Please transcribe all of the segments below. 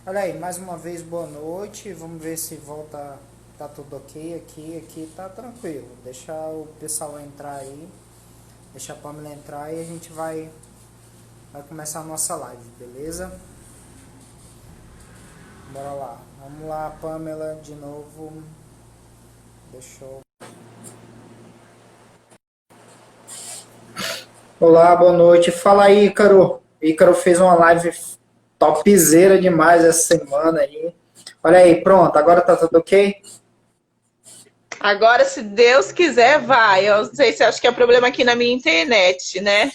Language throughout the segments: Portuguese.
Olha aí, mais uma vez boa noite. Vamos ver se volta, tá tudo ok aqui. Aqui tá tranquilo. Deixa o pessoal entrar aí. Deixa a Pamela entrar e a gente vai começar a nossa live, beleza? Bora lá. Vamos lá, Pamela, de novo. Deixa eu... Olá, boa noite. Fala aí, Ícaro. Ícaro fez uma live topzera demais essa semana aí. Olha aí, pronto. Agora tá tudo ok? Agora, se Deus quiser, vai. Eu não sei se acho que é problema aqui na minha internet, né?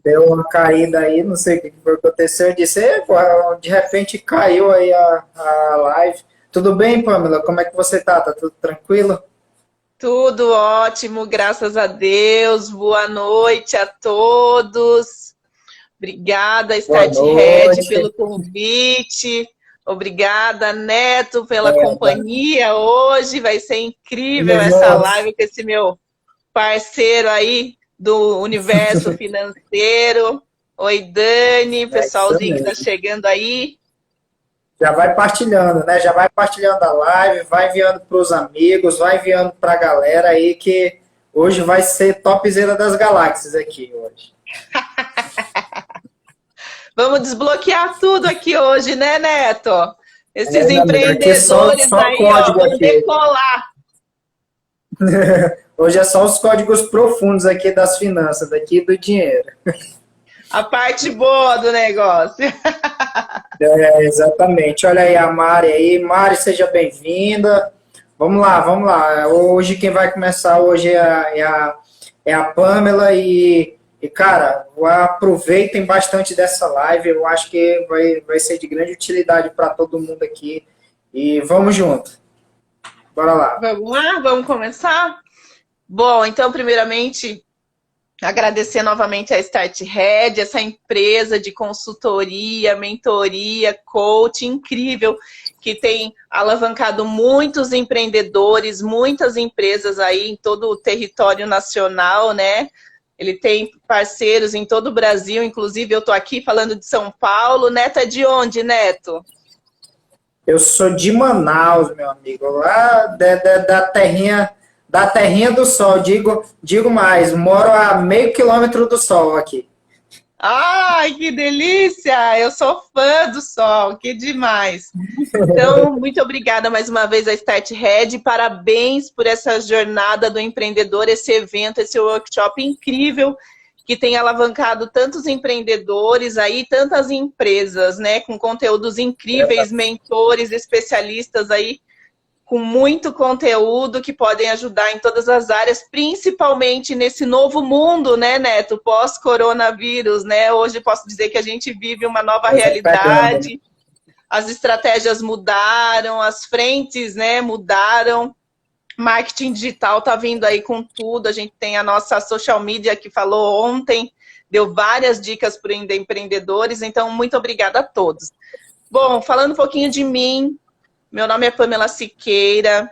Deu uma caída aí, não sei o que foi que aconteceu. Eu disse, pô, de repente caiu aí a live. Tudo bem, Pamela? Como é que você tá? Tá tudo tranquilo? Tudo ótimo, graças a Deus. Boa noite a todos. Obrigada, Boa Start Red, noite. pelo convite. Obrigada, Neto, pela companhia hoje. Vai ser incrível Tamo essa junto. live com esse meu parceiro aí do universo financeiro. Oi, Dani, É isso pessoalzinho que está mesmo. chegando aí. Já vai partilhando, né? Já vai partilhando a live, vai enviando para os amigos, vai enviando para a galera aí que hoje vai ser topzera das galáxias aqui hoje. Vamos desbloquear tudo aqui hoje, né, Neto? Esses É, meu amigo, aqui é empreendedores só aí, ó, código vão aqui. decolar. Hoje é só os códigos profundos aqui das finanças, daqui do dinheiro. A parte boa do negócio. É, exatamente. Olha aí a Mari aí. Mari, seja bem-vinda. Vamos lá, vamos lá. Hoje quem vai começar hoje é a Pamela cara, aproveitem bastante dessa live. Eu acho que vai ser de grande utilidade para todo mundo aqui. E vamos junto. Bora lá. Vamos lá, vamos começar? Bom, então, primeiramente, agradecer novamente a Start Red, essa empresa de consultoria, mentoria, coaching incrível, que tem alavancado muitos empreendedores, muitas empresas aí em todo o território nacional, né? Ele tem parceiros em todo o Brasil, inclusive eu estou aqui falando de São Paulo. Neto é de onde, Neto? Eu sou de Manaus, meu amigo, lá da terrinha do sol. Digo mais, moro a meio quilômetro do sol aqui. Ai, que delícia! Eu sou fã do sol, que demais. Então, muito obrigada mais uma vez a Start Red. Parabéns por essa jornada do empreendedor, esse evento, esse workshop incrível que tem alavancado tantos empreendedores aí, tantas empresas, né, com conteúdos incríveis, mentores, especialistas aí com muito conteúdo que podem ajudar em todas as áreas, principalmente nesse novo mundo, né, Neto, pós-coronavírus, né? Hoje posso dizer que a gente vive uma nova Coisa pegando, né? realidade, as estratégias mudaram, as frentes, né, mudaram. Marketing digital está vindo aí com tudo. A gente tem a nossa social media que falou ontem, deu várias dicas para empreendedores. Então, muito obrigada a todos. Bom, falando um pouquinho de mim, meu nome é Pamela Siqueira,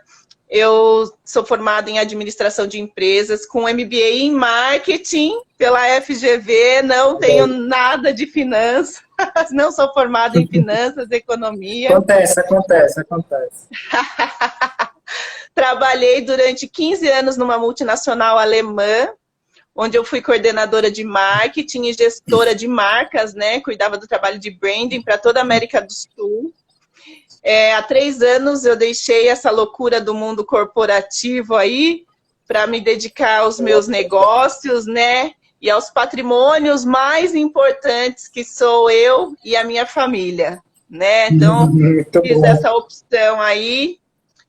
eu sou formada em administração de empresas, com MBA em marketing pela FGV, não tenho nada de finanças, não sou formada em finanças, economia. Acontece. Trabalhei durante 15 anos numa multinacional alemã, onde eu fui coordenadora de marketing e gestora de marcas, né? Cuidava do trabalho de branding para toda a América do Sul. Há 3 anos eu deixei essa loucura do mundo corporativo aí para me dedicar aos meus negócios, né? E aos patrimônios mais importantes que sou eu e a minha família, né? Então, Muito fiz bom. essa opção aí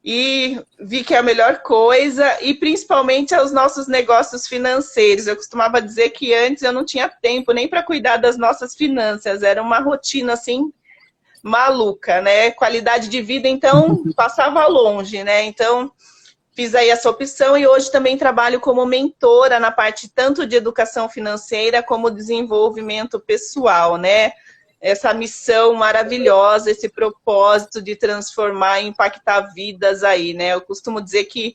e vi que é a melhor coisa, e principalmente aos nossos negócios financeiros. Eu costumava dizer que antes eu não tinha tempo nem para cuidar das nossas finanças, era uma rotina assim maluca, né? Qualidade de vida, então, passava longe, né? Então, fiz aí essa opção e hoje também trabalho como mentora na parte tanto de educação financeira como desenvolvimento pessoal, né? Essa missão maravilhosa, esse propósito de transformar e impactar vidas aí, né? Eu costumo dizer que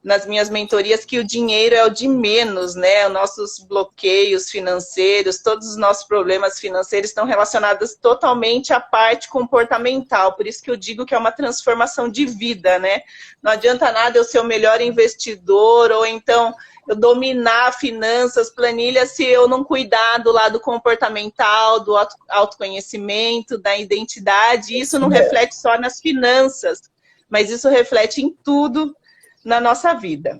nas minhas mentorias que o dinheiro é o de menos, né? Os nossos bloqueios financeiros, todos os nossos problemas financeiros estão relacionados totalmente à parte comportamental. Por isso que eu digo que é uma transformação de vida, né? Não adianta nada eu ser o melhor investidor ou então eu dominar finanças, planilhas, se eu não cuidar do lado comportamental, do autoconhecimento, da identidade. Isso não reflete só nas finanças, mas isso reflete em tudo na nossa vida.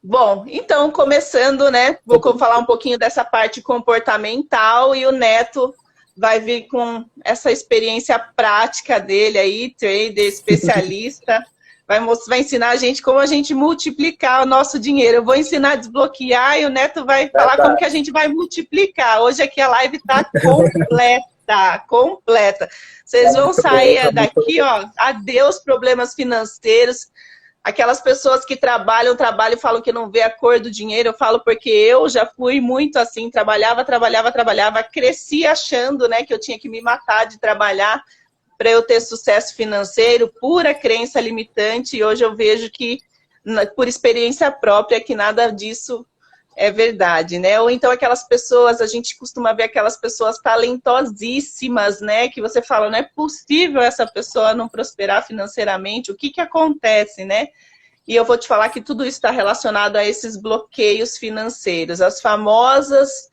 Bom, então, começando, né, vou falar um pouquinho dessa parte comportamental e o Neto vai vir com essa experiência prática dele aí, trader, especialista, vai ensinar a gente como a gente multiplicar o nosso dinheiro. Eu vou ensinar a desbloquear e o Neto vai falar como que a gente vai multiplicar. Hoje aqui a live está completa. Vocês vão sair daqui, ó, adeus problemas financeiros. Aquelas pessoas que trabalham e falam que não vê a cor do dinheiro, eu falo porque eu já fui muito assim, trabalhava, cresci achando, né, que eu tinha que me matar de trabalhar para eu ter sucesso financeiro, pura crença limitante, e hoje eu vejo que, por experiência própria, que nada disso é verdade, né? Ou então aquelas pessoas, a gente costuma ver aquelas pessoas talentosíssimas, né? Que você fala, não é possível essa pessoa não prosperar financeiramente, o que que acontece, né? E eu vou te falar que tudo isso está relacionado a esses bloqueios financeiros, as famosas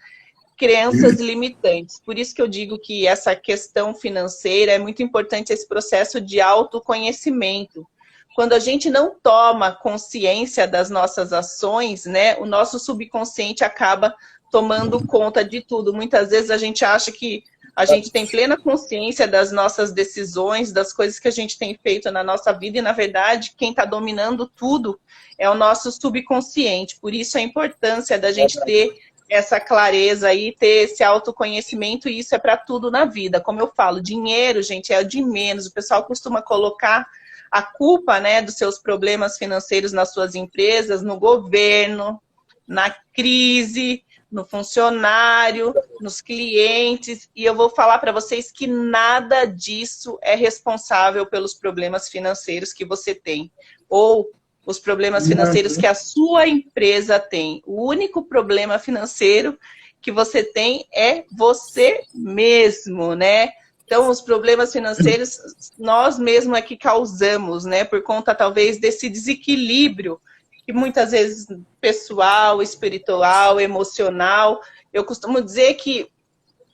crenças limitantes. Por isso que eu digo que essa questão financeira é muito importante, esse processo de autoconhecimento. Quando a gente não toma consciência das nossas ações, né, o nosso subconsciente acaba tomando conta de tudo. Muitas vezes a gente acha que a gente tem plena consciência das nossas decisões, das coisas que a gente tem feito na nossa vida, e na verdade quem está dominando tudo é o nosso subconsciente. Por isso a importância da gente ter essa clareza aí, ter esse autoconhecimento, e isso é para tudo na vida. Como eu falo, dinheiro, gente, é o de menos. O pessoal costuma colocar a culpa, né, dos seus problemas financeiros nas suas empresas, no governo, na crise, no funcionário, nos clientes, e eu vou falar para vocês que nada disso é responsável pelos problemas financeiros que você tem, ou os problemas financeiros que a sua empresa tem. O único problema financeiro que você tem é você mesmo, né? Então, os problemas financeiros, nós mesmos é que causamos, né? Por conta, talvez, desse desequilíbrio, que muitas vezes pessoal, espiritual, emocional. Eu costumo dizer que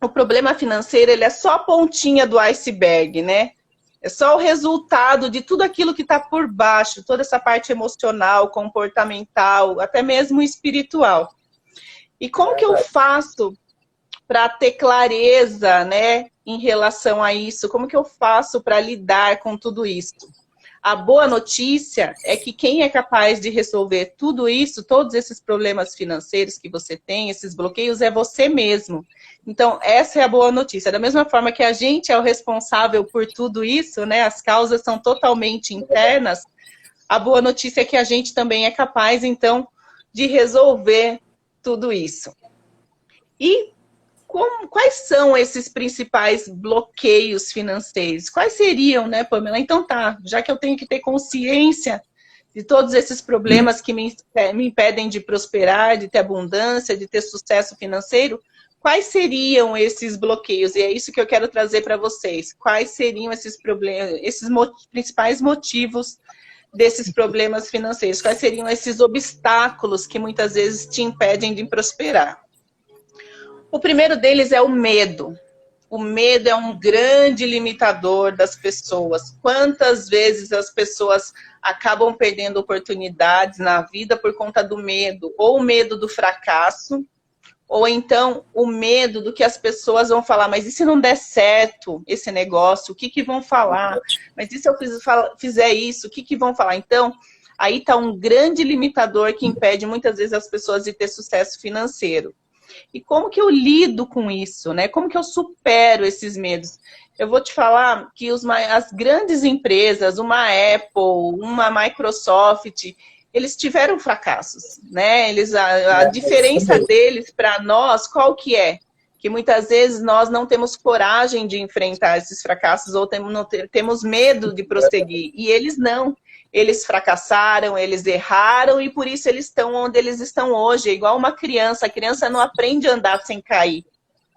o problema financeiro, ele é só a pontinha do iceberg, né? É só o resultado de tudo aquilo que está por baixo, toda essa parte emocional, comportamental, até mesmo espiritual. E como que eu faço para ter clareza, né, em relação a isso? Como que eu faço para lidar com tudo isso? A boa notícia é que quem é capaz de resolver tudo isso, todos esses problemas financeiros que você tem, esses bloqueios, é você mesmo. Então, essa é a boa notícia. Da mesma forma que a gente é o responsável por tudo isso, né, as causas são totalmente internas, a boa notícia é que a gente também é capaz, então, de resolver tudo isso. E quais são esses principais bloqueios financeiros? Quais seriam, né, Pamela? Então tá, já que eu tenho que ter consciência de todos esses problemas que me impedem de prosperar, de ter abundância, de ter sucesso financeiro, quais seriam esses bloqueios? E é isso que eu quero trazer para vocês. Quais seriam esses problemas, esses principais motivos desses problemas financeiros? Quais seriam esses obstáculos que muitas vezes te impedem de prosperar? O primeiro deles é o medo. O medo é um grande limitador das pessoas. Quantas vezes as pessoas acabam perdendo oportunidades na vida por conta do medo? Ou o medo do fracasso, ou então o medo do que as pessoas vão falar. Mas e se não der certo esse negócio? O que que vão falar? Mas e se eu fizer isso? O que que vão falar? Então, aí está um grande limitador que impede muitas vezes as pessoas de ter sucesso financeiro. E como que eu lido com isso, né? Como que eu supero esses medos? Eu vou te falar que as grandes empresas, uma Apple, uma Microsoft, eles tiveram fracassos, né? A diferença deles para nós, qual que é? Que muitas vezes nós não temos coragem de enfrentar esses fracassos ou temos medo de prosseguir. E eles não. eles fracassaram, eles erraram e por isso eles estão onde eles estão hoje. É igual uma criança, a criança não aprende a andar sem cair,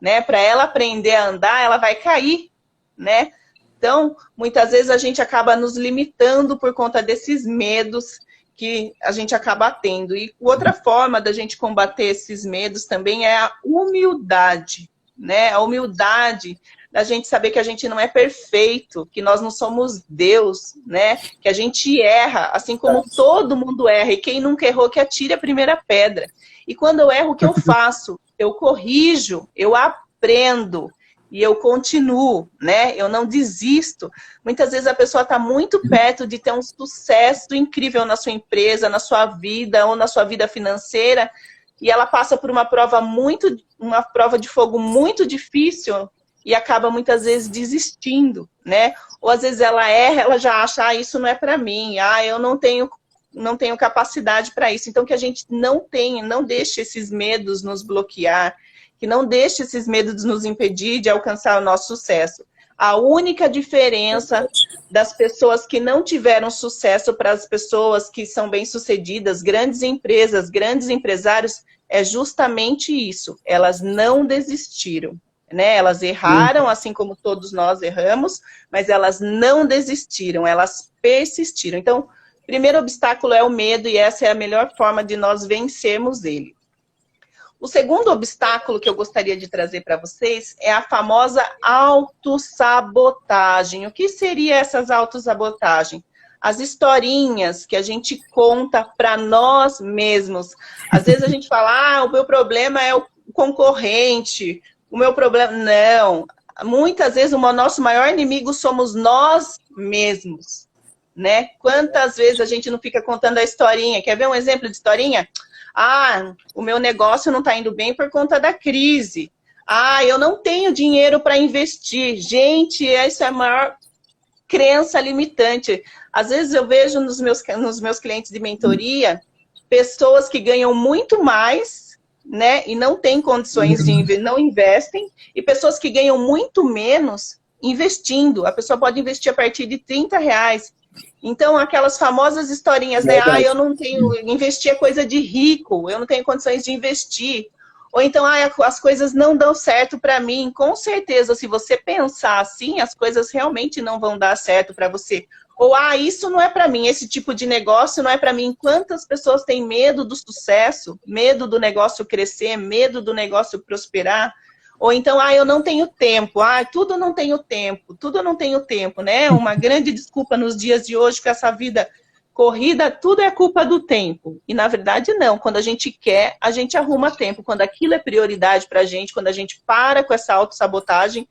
né? Para ela aprender a andar, ela vai cair, né? Então, muitas vezes a gente acaba nos limitando por conta desses medos que a gente acaba tendo. E outra forma da gente combater esses medos também é a humildade, né? A humildade da gente saber que a gente não é perfeito, que nós não somos Deus, né? Que a gente erra, assim como todo mundo erra. E quem nunca errou, que atire a primeira pedra. E quando eu erro, o que eu faço? Eu corrijo, eu aprendo e eu continuo, né? Eu não desisto. Muitas vezes a pessoa está muito perto de ter um sucesso incrível na sua empresa, na sua vida ou na sua vida financeira, e ela passa por uma prova de fogo muito difícil e acaba muitas vezes desistindo, né? Ou às vezes ela erra, ela já acha, isso não é para mim, eu não tenho capacidade para isso. Então que a gente não deixe esses medos nos bloquear, que não deixe esses medos nos impedir de alcançar o nosso sucesso. A única diferença das pessoas que não tiveram sucesso para as pessoas que são bem-sucedidas, grandes empresas, grandes empresários, é justamente isso. Elas não desistiram, né? Elas erraram, assim como todos nós erramos, mas elas não desistiram, elas persistiram. Então, o primeiro obstáculo é o medo e essa é a melhor forma de nós vencermos ele. O segundo obstáculo que eu gostaria de trazer para vocês é a famosa autossabotagem. O que seria essas autossabotagens? As historinhas que a gente conta para nós mesmos. Às vezes a gente fala, o meu problema é o concorrente, o meu problema... Não. Muitas vezes o nosso maior inimigo somos nós mesmos, né? Quantas vezes a gente não fica contando a historinha? Quer ver um exemplo de historinha? O meu negócio não está indo bem por conta da crise. Eu não tenho dinheiro para investir. Gente, essa é a maior crença limitante. Às vezes eu vejo nos meus clientes de mentoria, pessoas que ganham muito mais, né, e não têm condições de não investem, e pessoas que ganham muito menos investindo. A pessoa pode investir a partir de R$30. Então, aquelas famosas historinhas, né? Eu não tenho, investir é coisa de rico, eu não tenho condições de investir. Ou então, as coisas não dão certo para mim. Com certeza, se você pensar assim, as coisas realmente não vão dar certo para você. Ou, isso não é para mim, esse tipo de negócio não é para mim. Quantas pessoas têm medo do sucesso, medo do negócio crescer, medo do negócio prosperar? Ou então, eu não tenho tempo, tudo não tenho tempo, né? Uma grande desculpa nos dias de hoje com essa vida corrida, tudo é culpa do tempo. E na verdade não, quando a gente quer, a gente arruma tempo. Quando aquilo é prioridade pra gente, quando a gente para com essa autossabotagem,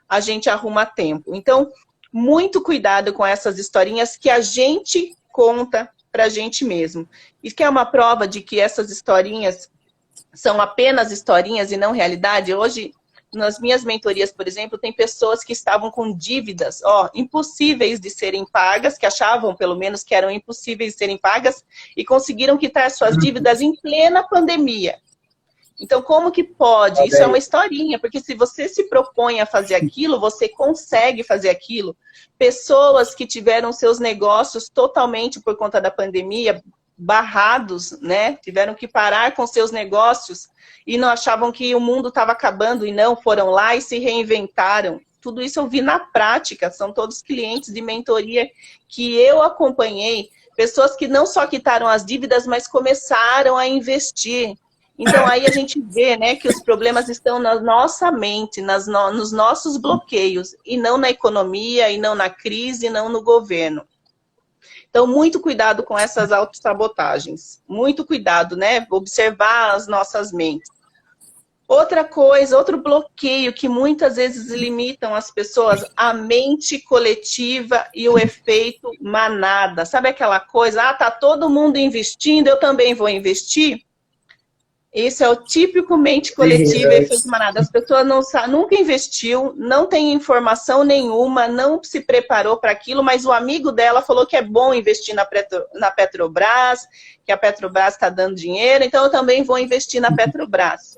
a gente arruma tempo. Então, muito cuidado com essas historinhas que a gente conta pra gente mesmo. E que é uma prova de que essas historinhas são apenas historinhas e não realidade. Hoje, nas minhas mentorias, por exemplo, tem pessoas que estavam com dívidas, impossíveis de serem pagas, que achavam, pelo menos, que eram impossíveis de serem pagas, e conseguiram quitar suas dívidas em plena pandemia. Então, como que pode? Isso é uma historinha, porque se você se propõe a fazer aquilo, você consegue fazer aquilo. Pessoas que tiveram seus negócios totalmente por conta da pandemia, barrados, né? Tiveram que parar com seus negócios e não achavam que o mundo estava acabando e não, foram lá e se reinventaram. Tudo isso eu vi na prática, são todos clientes de mentoria que eu acompanhei, pessoas que não só quitaram as dívidas, mas começaram a investir. Então aí a gente vê, né, que os problemas estão na nossa mente, nos nossos bloqueios, e não na economia, e não na crise, e não no governo. Então, muito cuidado com essas autossabotagens. Muito cuidado, né? Observar as nossas mentes. Outra coisa, outro bloqueio que muitas vezes limitam as pessoas, a mente coletiva e o efeito manada. Sabe aquela coisa, tá todo mundo investindo, eu também vou investir? Esse é o típico mente coletiva e efeito manada. As pessoas nunca investiu, não tem informação nenhuma, não se preparou para aquilo, mas o amigo dela falou que é bom investir na Petrobras, que a Petrobras está dando dinheiro, então eu também vou investir na Petrobras.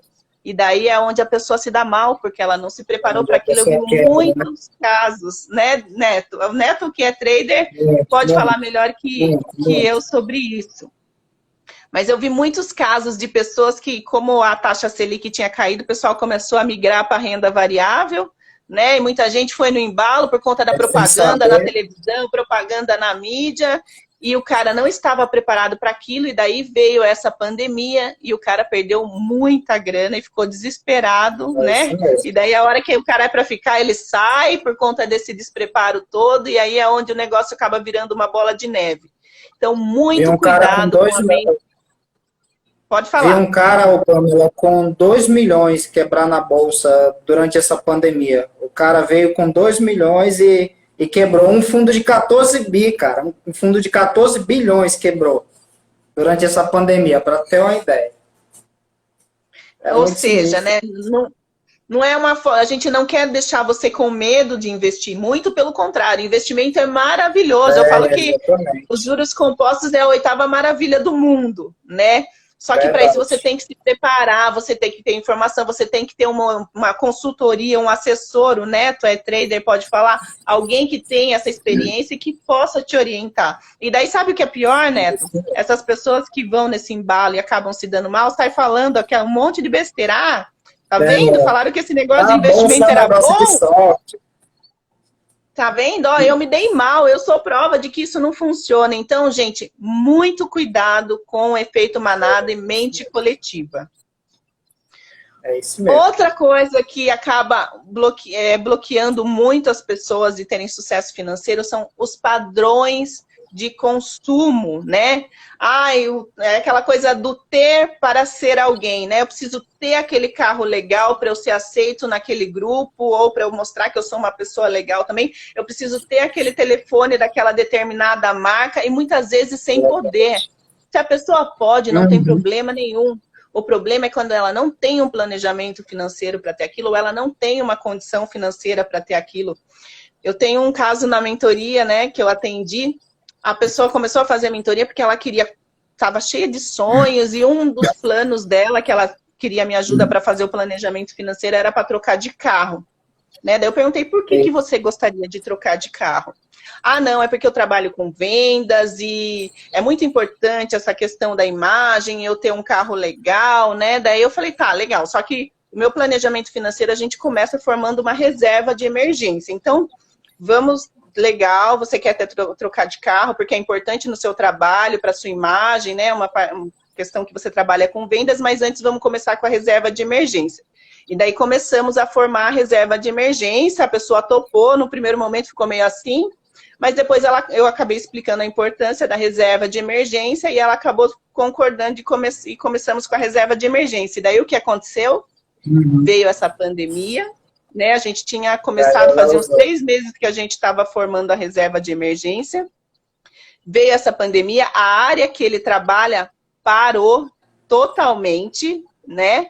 E daí é onde a pessoa se dá mal, porque ela não se preparou Onde para a aquilo. Eu vi pessoa quebra, né? muitos casos, né, Neto? O Neto, que é trader, Muito, pode falar muito, melhor muito, que eu muito. sobre isso. Mas eu vi muitos casos de pessoas que, como a taxa Selic tinha caído, o pessoal começou a migrar para a renda variável, né? E muita gente foi no embalo por conta da É sem propaganda na saber. televisão, propaganda na mídia, e o cara não estava preparado para aquilo, e daí veio essa pandemia, e o cara perdeu muita grana e ficou desesperado, É isso né? mesmo. E daí a hora que o cara é para ficar, ele sai por conta desse despreparo todo, e aí é onde o negócio acaba virando uma bola de neve. Então, Vi muito um cara com cuidado com a mente. Pode Vi falar. um cara, ô, Pamela, com 2 milhões quebrar na bolsa durante essa pandemia. O cara veio com 2 milhões e quebrou um fundo de 14 bi, cara. Um fundo de 14 bilhões quebrou durante essa pandemia, para ter uma ideia. É Ou muito seja, sinistro. né? Não é uma. A gente não quer deixar você com medo de investir, muito pelo contrário, investimento é maravilhoso. Eu falo É, que exatamente. os juros compostos é a oitava maravilha do mundo, né? Só que para isso você Verdade. tem que se preparar, você tem que ter informação, você tem que ter uma consultoria, um assessor, o Neto é trader, pode falar, alguém que tenha essa experiência e que possa te orientar. E daí sabe o que é pior, Neto? Essas pessoas que vão nesse embalo e acabam se dando mal, sai falando aqui um monte de besteira. Ah, tá vendo? É, Falaram que esse negócio de a bolsa é investimento um era negócio de bom. sorte. Tá vendo? Ó, eu me dei mal, eu sou prova de que isso não funciona. Então, gente, muito cuidado com o efeito manada e mente coletiva. É isso mesmo. Outra coisa que acaba bloqueando muito as pessoas de terem sucesso financeiro são os padrões de consumo, né? É aquela coisa do ter para ser alguém, né? Eu preciso ter aquele carro legal para eu ser aceito naquele grupo, ou para eu mostrar que eu sou uma pessoa legal também. Eu preciso ter aquele telefone daquela determinada marca, e muitas vezes sem poder. Se a pessoa pode, não tem Uhum. problema nenhum. O problema é quando ela não tem um planejamento financeiro para ter aquilo, ou ela não tem uma condição financeira para ter aquilo. Eu tenho um caso na mentoria, né, que eu atendi. A pessoa começou a fazer a mentoria porque ela estava cheia de sonhos, e um dos planos dela, que ela queria me ajuda para fazer o planejamento financeiro, era para trocar de carro. Né? Daí eu perguntei, por que você gostaria de trocar de carro? Ah, não, é porque eu trabalho com vendas e é muito importante essa questão da imagem, eu ter um carro legal, né? Daí eu falei, tá, legal, só que o meu planejamento financeiro, a gente começa formando uma reserva de emergência. Então, vamos, legal, você quer trocar de carro porque é importante no seu trabalho, para sua imagem, né? Uma questão que você trabalha com vendas, mas antes vamos começar com a reserva de emergência. E daí começamos a formar a reserva de emergência, a pessoa topou, no primeiro momento ficou meio assim, mas depois eu acabei explicando a importância da reserva de emergência e ela acabou concordando e começamos com a reserva de emergência. E daí o que aconteceu? Uhum. Veio essa pandemia, né? A gente tinha começado, fazia uns 3 meses que a gente estava formando a reserva de emergência. Veio essa pandemia, a área que ele trabalha parou totalmente, né?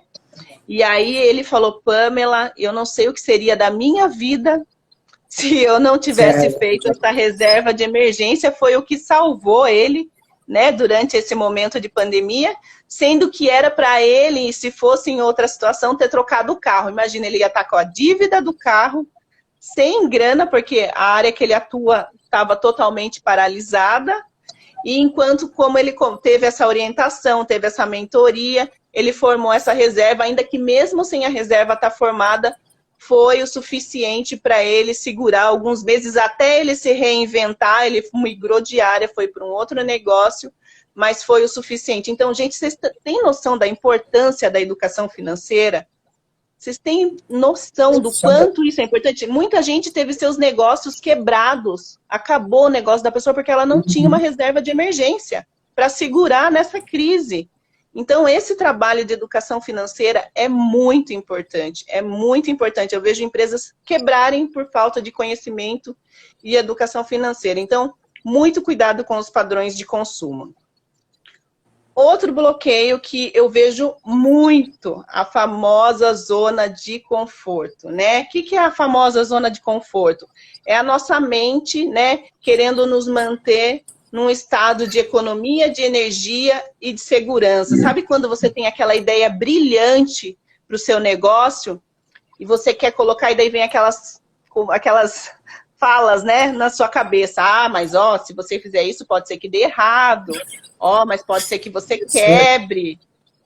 E aí ele falou, Pamela, eu não sei o que seria da minha vida se eu não tivesse feito essa reserva de emergência. Foi o que salvou ele, né, durante esse momento de pandemia, sendo que era para ele, se fosse em outra situação, ter trocado o carro. Imagina, ele ia estar com a dívida do carro, sem grana, porque a área que ele atua estava totalmente paralisada, e enquanto, como ele teve essa orientação, teve essa mentoria, ele formou essa reserva, ainda que mesmo sem a reserva estar formada, foi o suficiente para ele segurar alguns meses até ele se reinventar. Ele migrou de área, foi para um outro negócio, mas foi o suficiente. Então, gente, vocês têm noção da importância da educação financeira? Vocês têm noção do quanto isso é importante? Muita gente teve seus negócios quebrados, acabou o negócio da pessoa porque ela não tinha uma reserva de emergência para segurar nessa crise. Então, esse trabalho de educação financeira é muito importante, é muito importante. Eu vejo empresas quebrarem por falta de conhecimento e educação financeira. Então, muito cuidado com os padrões de consumo. Outro bloqueio que eu vejo muito, a famosa zona de conforto, né? O que é a famosa zona de conforto? É a nossa mente, né, querendo nos manter num estado de economia, de energia e de segurança. Sabe quando você tem aquela ideia brilhante, para o seu negócio, e você quer colocar, e daí vem aquelas falas, né, na sua cabeça. Ah, mas ó, se você fizer isso, pode ser que dê errado. Ó, mas pode ser que você quebre,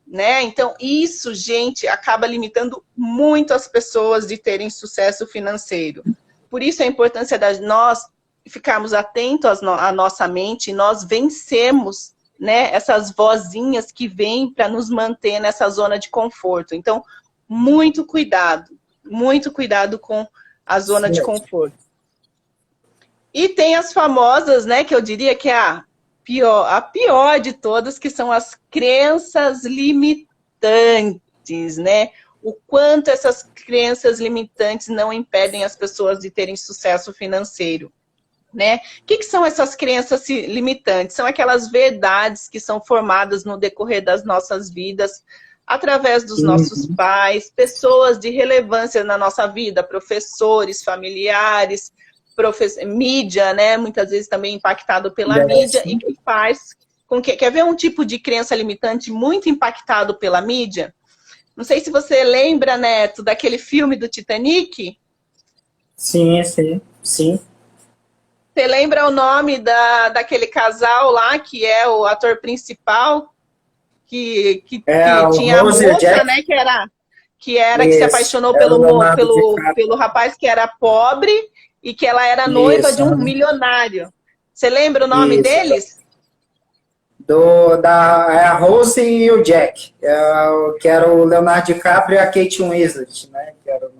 né? Então, isso, gente, acaba limitando muito as pessoas de terem sucesso financeiro. Por isso a importância de nós ficarmos atentos à nossa mente e nós vencermos, né, essas vozinhas que vêm para nos manter nessa zona de conforto. Então, muito cuidado com a zona de conforto. E tem as famosas, né, que eu diria que é a pior de todas, que são as crenças limitantes, né? O quanto essas crenças limitantes não impedem as pessoas de terem sucesso financeiro, né? O que são essas crenças limitantes? São aquelas verdades que são formadas no decorrer das nossas vidas, através dos nossos pais, pessoas de relevância na nossa vida, professores, familiares, mídia, né? Muitas vezes também impactado pela mídia, e que faz com que... Quer ver um tipo de crença limitante muito impactado pela mídia? Não sei se você lembra, Neto, daquele filme do Titanic. Sim. Você lembra o nome daquele casal lá, que é o ator principal, que tinha a moça, né, que se apaixonou pelo rapaz que era pobre e que ela era noiva de um milionário. Você lembra o nome deles? A Rose e o Jack, que era o Leonardo DiCaprio e a Kate Winslet, né?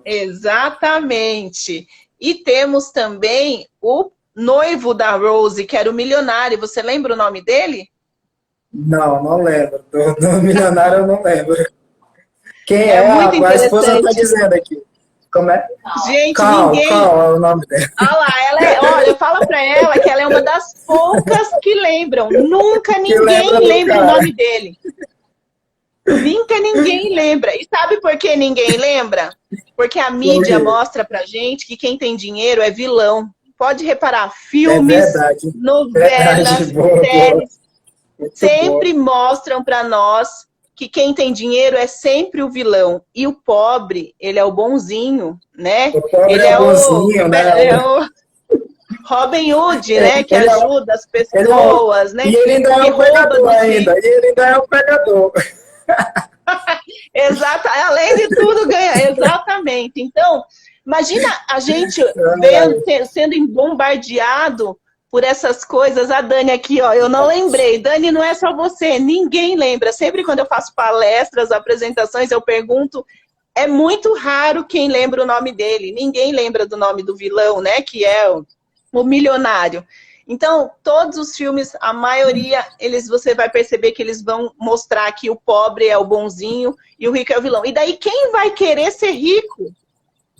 Exatamente. E temos também o noivo da Rose, que era o milionário. Você lembra o nome dele? Não lembro. Do milionário eu não lembro. Quem muito a esposa está dizendo aqui. Como é? Gente, ninguém... Qual é o nome dela? Olha lá, olha, fala pra ela que ela é uma das poucas que lembram. Nunca ninguém lembra o nome dele. Nunca ninguém lembra. E sabe por que ninguém lembra? Porque a mídia mostra pra gente que quem tem dinheiro é vilão. Pode reparar, filmes, novelas, séries, sempre mostram pra nós que quem tem dinheiro é sempre o vilão. E o pobre, ele é o bonzinho, né? O pobre ele é o bonzinho, né? É o Robin Hood, né? Que ajuda as pessoas, né? E ele ainda é um pegador ainda. E ele ainda é um pegador. Exato. Além de tudo, ganha. Exatamente. Então, imagina a gente sendo bombardeado por essas coisas. A Dani aqui, ó, eu não lembrei. Dani, não é só você, ninguém lembra. Sempre quando eu faço palestras, apresentações, eu pergunto, é muito raro quem lembra o nome dele. Ninguém lembra do nome do vilão, né, que é o milionário. Então, todos os filmes, a maioria, você vai perceber que eles vão mostrar que o pobre é o bonzinho e o rico é o vilão. E daí, quem vai querer ser rico?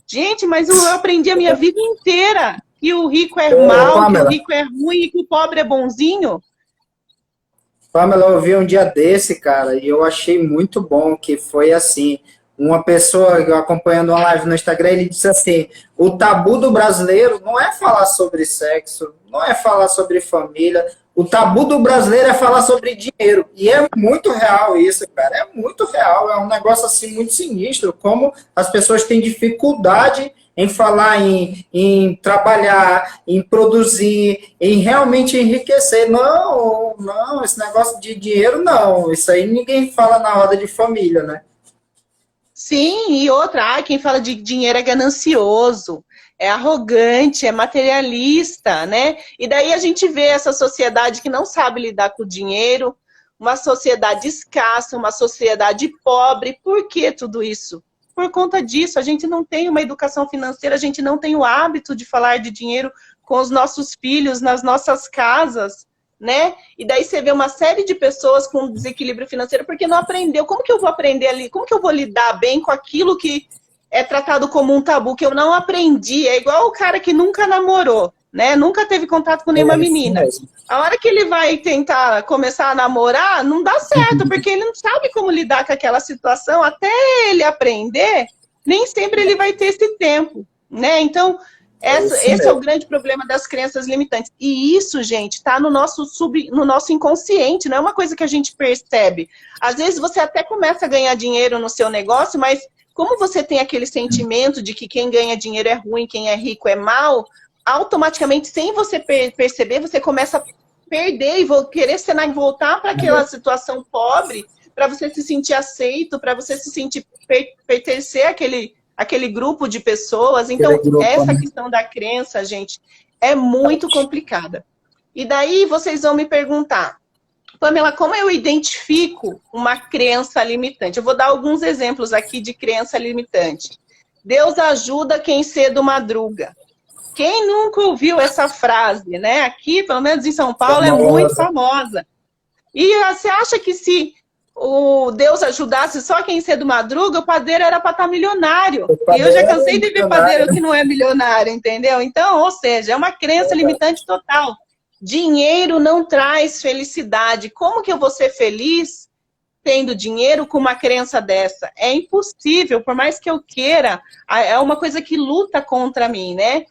Gente, mas eu aprendi a minha vida inteira que o rico é mau, Pamela, que o rico é ruim e que o pobre é bonzinho. Pamela, eu vi um dia desse, cara, e eu achei muito bom, que foi assim, uma pessoa acompanhando uma live no Instagram, ele disse assim, o tabu do brasileiro não é falar sobre sexo, não é falar sobre família, o tabu do brasileiro é falar sobre dinheiro. E é muito real isso, cara, é muito real, é um negócio assim muito sinistro, como as pessoas têm dificuldade em falar, em trabalhar, em produzir, em realmente enriquecer. Não, esse negócio de dinheiro não, isso aí ninguém fala na roda de família, né? Sim, e outra, quem fala de dinheiro é ganancioso, é arrogante, é materialista, né? E daí a gente vê essa sociedade que não sabe lidar com o dinheiro, uma sociedade escassa, uma sociedade pobre. Por que tudo isso? Por conta disso, a gente não tem uma educação financeira, a gente não tem o hábito de falar de dinheiro com os nossos filhos, nas nossas casas, né? E daí você vê uma série de pessoas com desequilíbrio financeiro porque não aprendeu. Como que eu vou aprender ali? Como que eu vou lidar bem com aquilo que é tratado como um tabu, que eu não aprendi? É igual o cara que nunca namorou, né? Nunca teve contato com nenhuma menina. A hora que ele vai tentar começar a namorar, não dá certo, porque ele não sabe como lidar com aquela situação. Até ele aprender, nem sempre ele vai ter esse tempo, né? Então, esse é o grande problema das crenças limitantes. E isso, gente, está no nosso inconsciente, não é uma coisa que a gente percebe. Às vezes você até começa a ganhar dinheiro no seu negócio, mas como você tem aquele sentimento de que quem ganha dinheiro é ruim, quem é rico é mal, automaticamente, sem você perceber, você começa a perder e querer voltar para aquela situação pobre, para você se sentir aceito, para você se sentir pertencer àquele grupo de pessoas. Então, essa questão da crença, gente, é muito complicada. E daí vocês vão me perguntar, Pamela, como eu identifico uma crença limitante? Eu vou dar alguns exemplos aqui de crença limitante. Deus ajuda quem cedo madruga. Quem nunca ouviu essa frase, né? Aqui, pelo menos em São Paulo, é muito famosa. E você acha que se o Deus ajudasse só quem cedo madruga, o padeiro era para estar milionário. E eu já cansei de ver padeiro que não é milionário, entendeu? Então, ou seja, é uma crença limitante total. Dinheiro não traz felicidade. Como que eu vou ser feliz tendo dinheiro com uma crença dessa? É impossível, por mais que eu queira, é uma coisa que luta contra mim, né?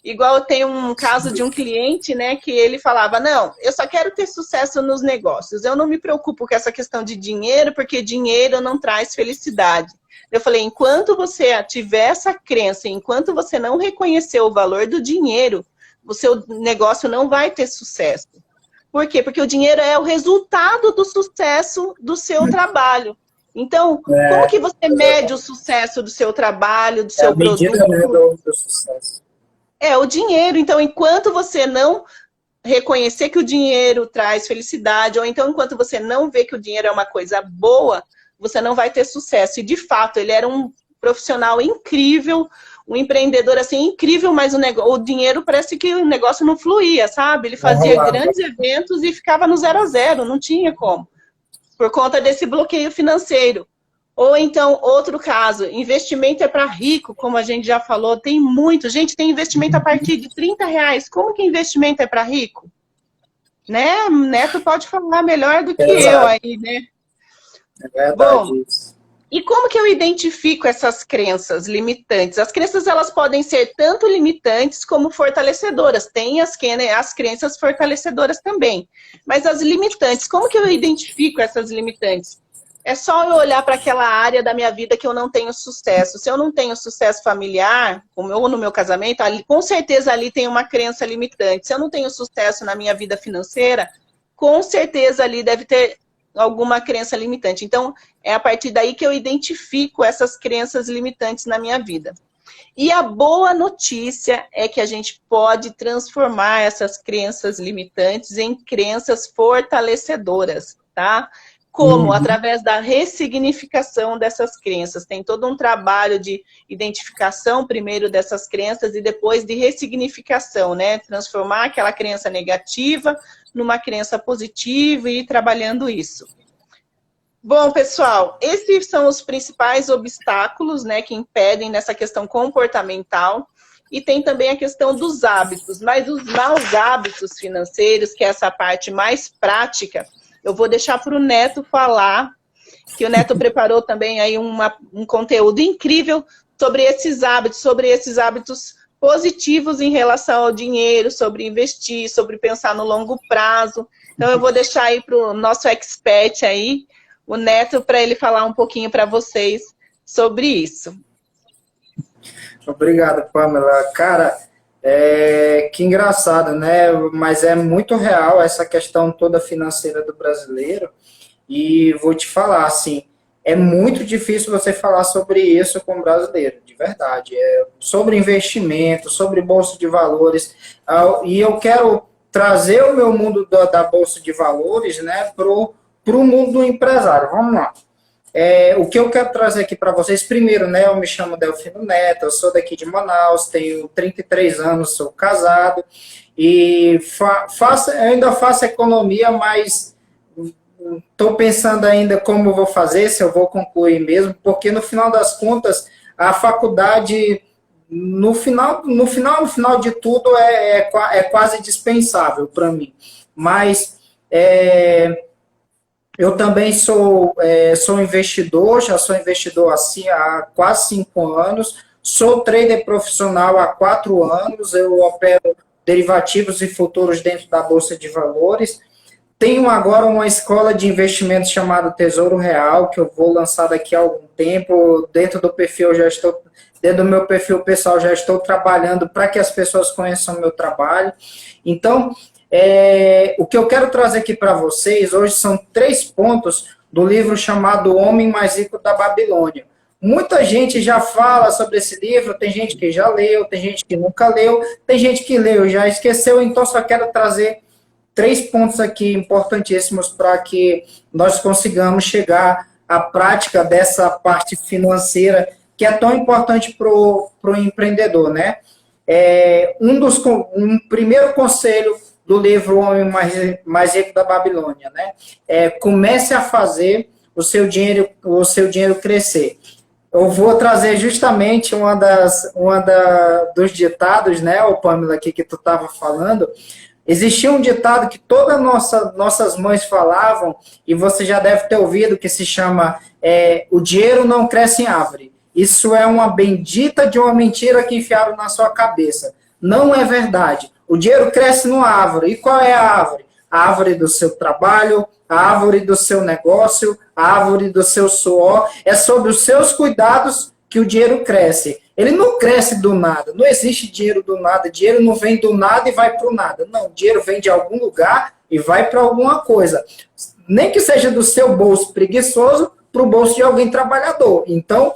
Igual eu tenho um caso de um cliente, né, que ele falava, não, eu só quero ter sucesso nos negócios, eu não me preocupo com essa questão de dinheiro, porque dinheiro não traz felicidade. Eu falei, enquanto você tiver essa crença, enquanto você não reconhecer o valor do dinheiro, o seu negócio não vai ter sucesso. Por quê? Porque o dinheiro é o resultado do sucesso do seu trabalho. Então, como que você mede o sucesso do seu trabalho, do seu produto? A medida do sucesso. É o dinheiro. Então, enquanto você não reconhecer que o dinheiro traz felicidade, ou então enquanto você não vê que o dinheiro é uma coisa boa, você não vai ter sucesso. E, de fato, ele era um profissional incrível, um empreendedor, assim, incrível, mas o dinheiro parece que o negócio não fluía, sabe? Ele fazia grandes eventos e ficava no 0 a 0, não tinha como, por conta desse bloqueio financeiro. Ou então, outro caso, investimento é para rico, como a gente já falou, tem muito. Gente, tem investimento a partir de R$30. Como que investimento é para rico? Né? Neto pode falar melhor do que eu aí, né? É verdade. Bom, e como que eu identifico essas crenças limitantes? As crenças, elas podem ser tanto limitantes como fortalecedoras. Tem as crenças fortalecedoras também. Mas as limitantes, como que eu identifico essas limitantes? É só eu olhar para aquela área da minha vida que eu não tenho sucesso. Se eu não tenho sucesso familiar, ou no meu casamento, ali, com certeza ali tem uma crença limitante. Se eu não tenho sucesso na minha vida financeira, com certeza ali deve ter alguma crença limitante. Então, é a partir daí que eu identifico essas crenças limitantes na minha vida. E a boa notícia é que a gente pode transformar essas crenças limitantes em crenças fortalecedoras, tá? Como? Através da ressignificação dessas crenças. Tem todo um trabalho de identificação primeiro dessas crenças e depois de ressignificação, né? Transformar aquela crença negativa numa crença positiva e ir trabalhando isso. Bom, pessoal, esses são os principais obstáculos, né, que impedem nessa questão comportamental. E tem também a questão dos hábitos, mas os maus hábitos financeiros, que é essa parte mais prática, eu vou deixar para o Neto falar, que o Neto preparou também aí um conteúdo incrível sobre esses hábitos positivos em relação ao dinheiro, sobre investir, sobre pensar no longo prazo. Então eu vou deixar aí para o nosso expert aí, o Neto, para ele falar um pouquinho para vocês sobre isso. Obrigado, Pamela. Cara, que engraçado, né? Mas é muito real essa questão toda financeira do brasileiro. E vou te falar, assim, é muito difícil você falar sobre isso com o brasileiro, de verdade. Sobre investimento, sobre bolsa de valores. E eu quero trazer o meu mundo da bolsa de valores, né, pro mundo do empresário. Vamos lá. O que eu quero trazer aqui para vocês, primeiro, né, eu me chamo Delfino Neto, eu sou daqui de Manaus, tenho 33 anos, sou casado, e eu ainda faço economia, mas estou pensando ainda como eu vou fazer, se eu vou concluir mesmo, porque no final das contas, a faculdade, no final de tudo, é quase dispensável para mim. Mas eu também sou investidor, já sou investidor assim, há quase 5 anos, sou trader profissional há 4 anos, eu opero derivativos e futuros dentro da Bolsa de Valores, Tenho agora uma escola de investimentos chamada Tesouro Real, que eu vou lançar daqui a algum tempo. Dentro do meu perfil pessoal, já estou trabalhando para que as pessoas conheçam o meu trabalho. Então, o que eu quero trazer aqui para vocês hoje são 3 pontos do livro chamado O Homem Mais Rico da Babilônia. Muita gente já fala sobre esse livro, tem gente que já leu, tem gente que nunca leu, tem gente que leu e já esqueceu, então só quero trazer 3 pontos aqui importantíssimos para que nós consigamos chegar à prática dessa parte financeira que é tão importante para o empreendedor, né? Um primeiro conselho do livro O Homem Mais Rico da Babilônia, né? Comece a fazer o seu dinheiro crescer. Eu vou trazer justamente dos ditados, né, o Pamela, aqui que tu estava falando. Existia um ditado que todas nossas mães falavam, e você já deve ter ouvido, que se chama o dinheiro não cresce em árvore. Isso é uma bendita de uma mentira que enfiaram na sua cabeça. Não é verdade. O dinheiro cresce numa árvore. E qual é a árvore? A árvore do seu trabalho, a árvore do seu negócio, a árvore do seu suor. É sobre os seus cuidados que o dinheiro cresce. Ele não cresce do nada. Não existe dinheiro do nada. Dinheiro não vem do nada e vai para o nada. Não, dinheiro vem de algum lugar e vai para alguma coisa. Nem que seja do seu bolso preguiçoso para o bolso de alguém trabalhador. Então,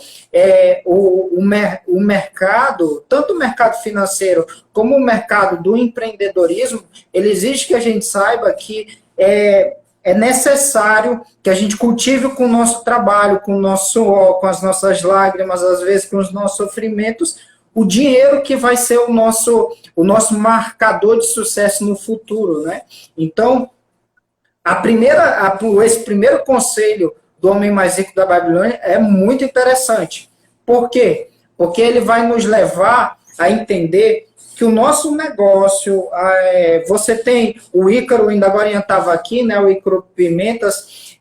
o mercado, tanto o mercado financeiro como o mercado do empreendedorismo, ele exige que a gente saiba que é necessário que a gente cultive com o nosso trabalho, com o nosso suor, com as nossas lágrimas, às vezes com os nossos sofrimentos, o dinheiro que vai ser o nosso marcador de sucesso no futuro, né? Então, esse primeiro conselho do Homem Mais Rico da Babilônia é muito interessante. Por quê? Porque ele vai nos levar a entender que o nosso negócio, você tem o Ícaro, ainda agora estava aqui, né, o Ícaro Pimentas,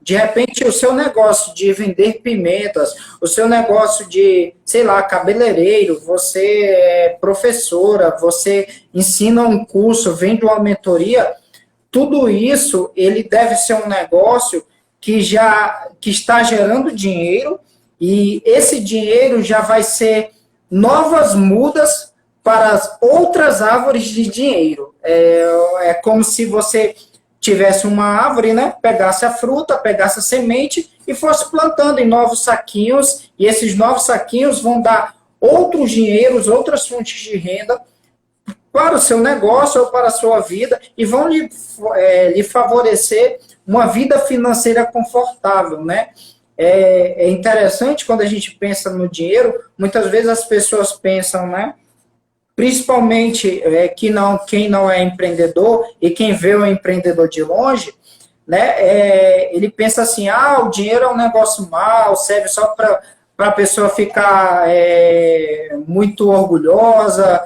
de repente o seu negócio de vender pimentas, o seu negócio de, sei lá, cabeleireiro, você é professora, você ensina um curso, vende uma mentoria, tudo isso, ele deve ser um negócio que está gerando dinheiro, e esse dinheiro já vai ser novas mudas para as outras árvores de dinheiro. É como se você tivesse uma árvore, né? Pegasse a fruta, pegasse a semente e fosse plantando em novos saquinhos, e esses novos saquinhos vão dar outros dinheiros, outras fontes de renda para o seu negócio ou para a sua vida, e vão lhe favorecer uma vida financeira confortável, né? É interessante quando a gente pensa no dinheiro, muitas vezes as pessoas pensam, né? Principalmente quem não é empreendedor e quem vê o empreendedor de longe, né? Ele pensa assim, o dinheiro é um negócio mau, serve só para a pessoa ficar muito orgulhosa,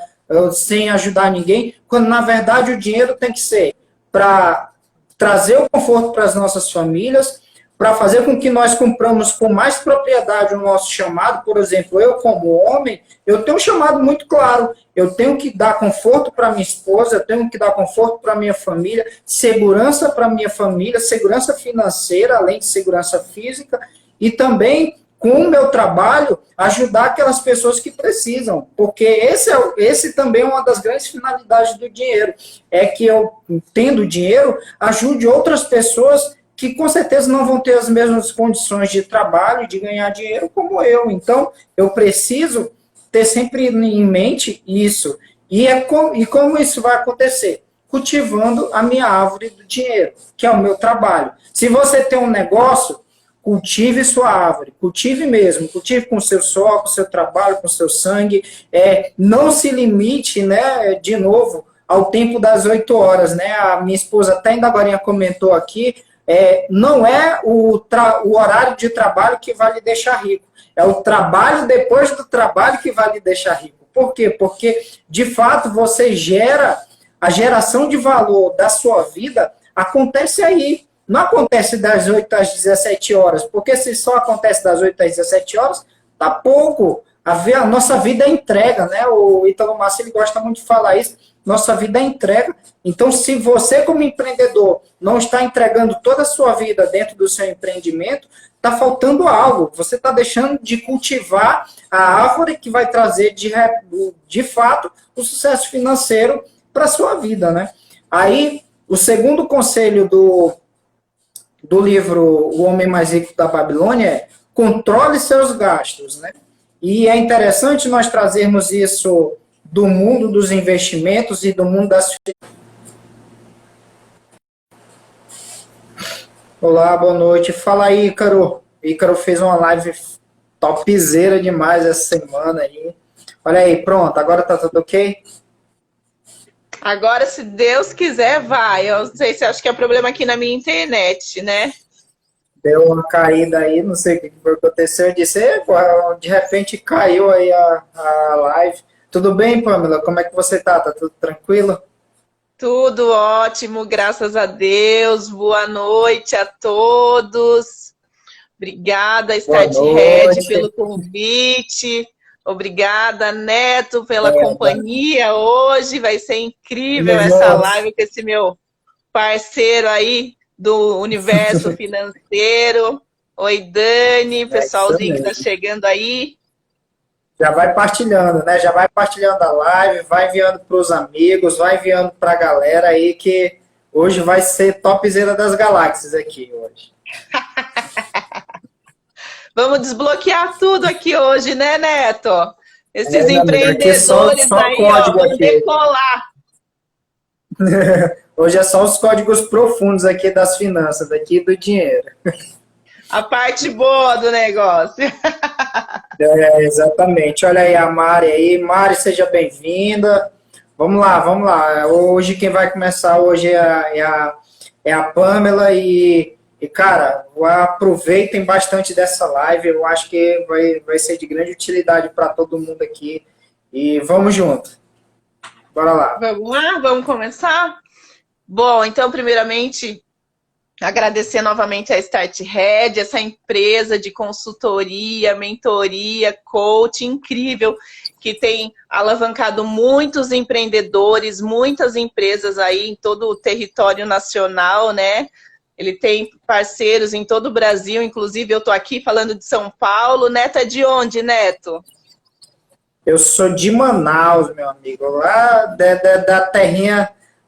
sem ajudar ninguém, quando na verdade o dinheiro tem que ser para trazer o conforto para as nossas famílias, para fazer com que nós cumpramos com mais propriedade o nosso chamado. Por exemplo, eu como homem, eu tenho um chamado muito claro, eu tenho que dar conforto para minha esposa, eu tenho que dar conforto para minha família, segurança para minha família, segurança financeira, além de segurança física, e também com o meu trabalho, ajudar aquelas pessoas que precisam, porque esse também é uma das grandes finalidades do dinheiro, é que eu, tendo dinheiro, ajude outras pessoas que com certeza não vão ter as mesmas condições de trabalho e de ganhar dinheiro como eu. Então, eu preciso ter sempre em mente isso. E como isso vai acontecer? Cultivando a minha árvore do dinheiro, que é o meu trabalho. Se você tem um negócio, cultive sua árvore, cultive mesmo, cultive com o seu suor, com o seu trabalho, com o seu sangue, não se limite, né, de novo, ao tempo das 8 horas, né, a minha esposa até ainda agora comentou aqui, não é o horário de trabalho que vai lhe deixar rico, é o trabalho depois do trabalho que vai lhe deixar rico. Por quê? Porque, de fato, a geração de valor da sua vida acontece aí. Não acontece das 8 às 17 horas, porque se só acontece das 8 às 17 horas, tá pouco. A nossa vida é entrega, né? O Ítalo Márcio, ele gosta muito de falar isso, nossa vida é entrega. Então, se você, como empreendedor, não está entregando toda a sua vida dentro do seu empreendimento, está faltando algo. Você está deixando de cultivar a árvore que vai trazer, de fato, o sucesso financeiro para a sua vida, né? Aí, o segundo conselho do livro O Homem Mais Rico da Babilônia é controle seus gastos, né? E é interessante nós trazermos isso do mundo dos investimentos e do mundo das... Olá, boa noite. Fala aí, Ícaro. Ícaro fez uma live topzera demais essa semana aí. Olha aí, pronto. Agora tá tudo ok? Agora, se Deus quiser, vai. Eu não sei se acho que é problema aqui na minha internet, né? Deu uma caída aí, não sei o que foi que aconteceu. Eu disse, de repente caiu aí a live. Tudo bem, Pamela? Como é que você tá? Tá tudo tranquilo? Tudo ótimo, graças a Deus. Boa noite a todos. Obrigada, Start Red, pelo convite. Obrigada, Neto, pela companhia hoje. Vai ser incrível essa live com esse meu parceiro aí do universo financeiro. Oi, Dani, pessoalzinho que está chegando aí. Já vai partilhando, né? Já vai partilhando a live, vai enviando para os amigos, vai enviando para a galera aí, que hoje vai ser topzera das galáxias aqui hoje. Vamos desbloquear tudo aqui hoje, né, Neto? Esses empreendedores só aí, ó, vão decolar. Hoje é só os códigos profundos aqui das finanças, daqui do dinheiro. A parte boa do negócio. Exatamente. Olha aí a Mari aí. Mari, seja bem-vinda. Vamos lá, vamos lá. Hoje quem vai começar hoje é a Pamela e, cara, aproveitem bastante dessa live. Eu acho que vai ser de grande utilidade para todo mundo aqui. E vamos junto. Bora lá. Vamos lá, vamos começar? Bom, então, primeiramente, agradecer novamente a Start Red, essa empresa de consultoria, mentoria, coaching incrível, que tem alavancado muitos empreendedores, muitas empresas aí em todo o território nacional, né? Ele tem parceiros em todo o Brasil, inclusive eu estou aqui falando de São Paulo. Neto é de onde, Neto? Eu sou de Manaus, meu amigo, lá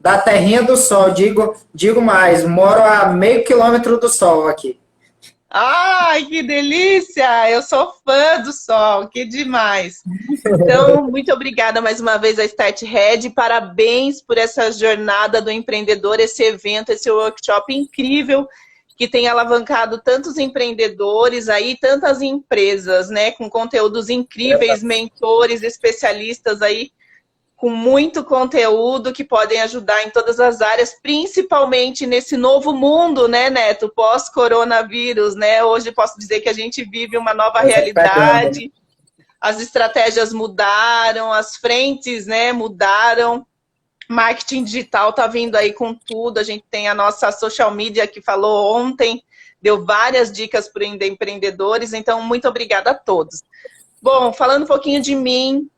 da terrinha do sol, digo mais, moro a meio quilômetro do sol aqui. Ai, que delícia! Eu sou fã do sol, que demais! Então, muito obrigada mais uma vez a Start Red, parabéns por essa jornada do empreendedor, esse evento, esse workshop incrível, que tem alavancado tantos empreendedores aí, tantas empresas, né, com conteúdos incríveis, mentores, especialistas aí, com muito conteúdo que podem ajudar em todas as áreas, principalmente nesse novo mundo, né, Neto, pós-coronavírus, né? Hoje posso dizer que a gente vive uma nova realidade, as estratégias mudaram, as frentes, né, mudaram, marketing digital tá vindo aí com tudo, a gente tem a nossa social media que falou ontem, deu várias dicas para empreendedores, então muito obrigada a todos. Bom, falando um pouquinho de mim,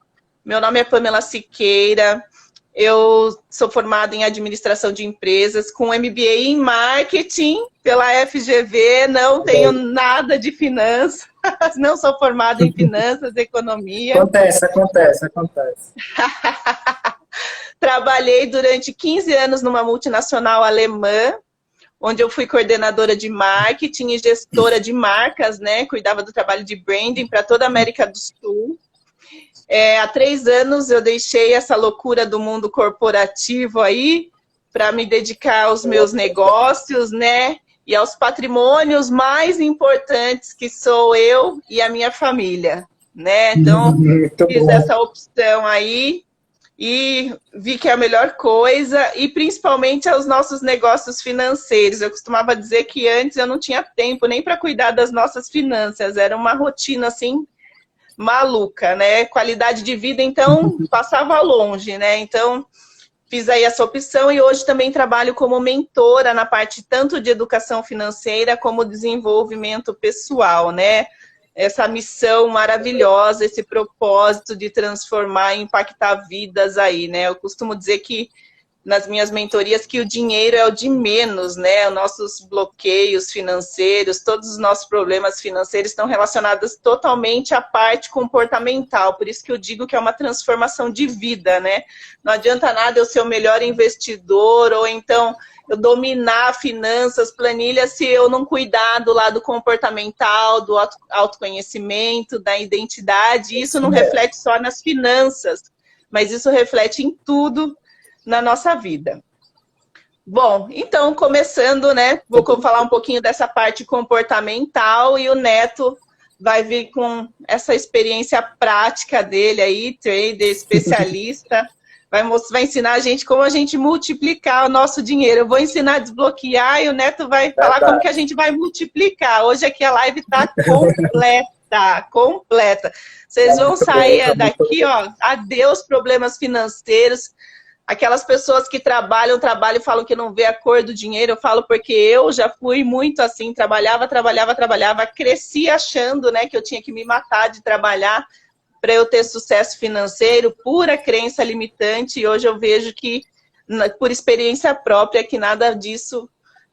meu nome é Pamela Siqueira, eu sou formada em administração de empresas, com MBA em marketing pela FGV, não tenho nada de finanças, não sou formada em finanças, economia. Acontece. Trabalhei durante 15 anos numa multinacional alemã, onde eu fui coordenadora de marketing e gestora de marcas, né? Cuidava do trabalho de branding para toda a América do Sul. Há 3 anos eu deixei essa loucura do mundo corporativo aí para me dedicar aos meus negócios, né? E aos patrimônios mais importantes que sou eu e a minha família, né? Então, fiz essa opção aí e vi que é a melhor coisa, e principalmente aos nossos negócios financeiros. Eu costumava dizer que antes eu não tinha tempo nem para cuidar das nossas finanças, era uma rotina assim maluca, né? Qualidade de vida, então, passava longe, né? Então, fiz aí essa opção e hoje também trabalho como mentora na parte tanto de educação financeira como desenvolvimento pessoal, né? essa missão maravilhosa, esse propósito de transformar e impactar vidas aí, né? Eu costumo dizer que nas minhas mentorias que o dinheiro é o de menos, né? Os nossos bloqueios financeiros, todos os nossos problemas financeiros estão relacionados totalmente à parte comportamental. Por isso que eu digo que é uma transformação de vida, né? Não adianta nada eu ser o melhor investidor ou então eu dominar finanças, planilhas, se eu não cuidar do lado comportamental, do autoconhecimento, da identidade. Isso não reflete só nas finanças, mas isso reflete em tudo na nossa vida. Bom, então, começando, né, vou falar um pouquinho dessa parte comportamental e o Neto vai vir com essa experiência prática dele aí, trader, especialista, vai ensinar a gente como a gente multiplicar o nosso dinheiro. Eu vou ensinar a desbloquear e o Neto vai falar como que a gente vai multiplicar. Hoje aqui a live está completa. Vocês vão sair daqui, ó, adeus problemas financeiros. Aquelas pessoas que trabalham e falam que não vê a cor do dinheiro, eu falo porque eu já fui muito assim, trabalhava, cresci achando, né, que eu tinha que me matar de trabalhar para eu ter sucesso financeiro, pura crença limitante, e hoje eu vejo que, por experiência própria, que nada disso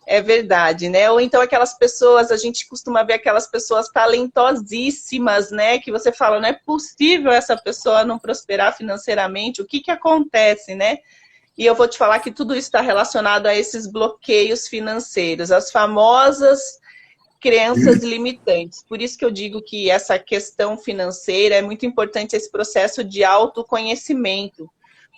é verdade, né? Ou então aquelas pessoas, a gente costuma ver aquelas pessoas talentosíssimas, né? Que você fala, não é possível essa pessoa não prosperar financeiramente, o que que acontece, né? E eu vou te falar que tudo isso está relacionado a esses bloqueios financeiros, as famosas crenças limitantes. Por isso que eu digo que essa questão financeira é muito importante, esse processo de autoconhecimento.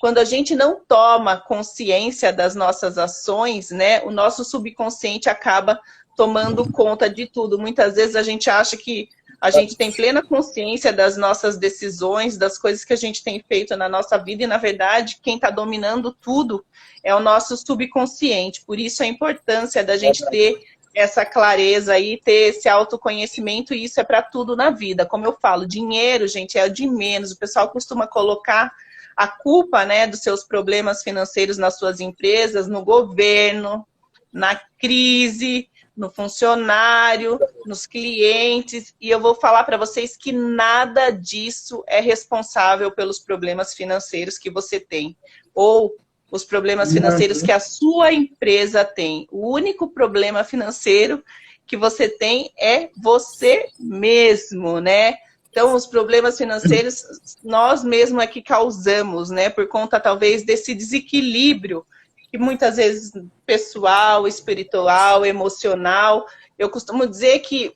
Quando a gente não toma consciência das nossas ações, né, o nosso subconsciente acaba tomando conta de tudo. Muitas vezes a gente acha que a gente tem plena consciência das nossas decisões, das coisas que a gente tem feito na nossa vida, e na verdade quem está dominando tudo é o nosso subconsciente. Por isso a importância da gente ter essa clareza aí, ter esse autoconhecimento, e isso é para tudo na vida. Como eu falo, dinheiro, gente, é o de menos. O pessoal costuma colocar a culpa, né, dos seus problemas financeiros nas suas empresas, no governo, na crise, no funcionário, nos clientes, e eu vou falar para vocês que nada disso é responsável pelos problemas financeiros que você tem, ou os problemas financeiros que a sua empresa tem. O único problema financeiro que você tem é você mesmo, né? Então, os problemas financeiros, nós mesmos é que causamos, né? Por conta, talvez, desse desequilíbrio, que muitas vezes pessoal, espiritual, emocional. Eu costumo dizer que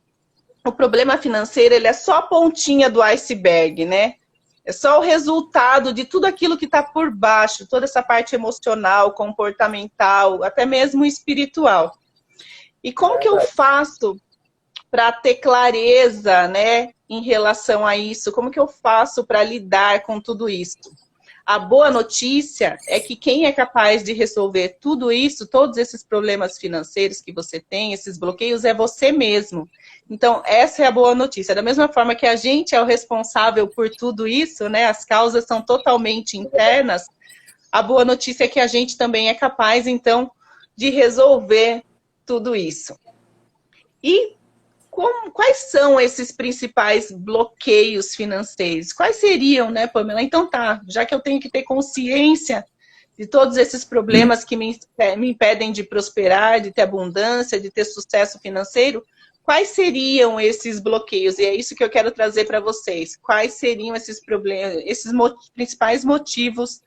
o problema financeiro, ele é só a pontinha do iceberg, né? É só o resultado de tudo aquilo que está por baixo, toda essa parte emocional, comportamental, até mesmo espiritual. E como que eu faço para ter clareza, né, em relação a isso? Como que eu faço para lidar com tudo isso? A boa notícia é que quem é capaz de resolver tudo isso, todos esses problemas financeiros que você tem, esses bloqueios, é você mesmo. Então, essa é a boa notícia. Da mesma forma que a gente é o responsável por tudo isso, né, as causas são totalmente internas, a boa notícia é que a gente também é capaz, então, de resolver tudo isso. E quais são esses principais bloqueios financeiros? Quais seriam, né, Pamela? Então tá, já que eu tenho que ter consciência de todos esses problemas que me impedem de prosperar, de ter abundância, de ter sucesso financeiro, quais seriam esses bloqueios? E é isso que eu quero trazer para vocês. Quais seriam esses problemas, esses principais motivos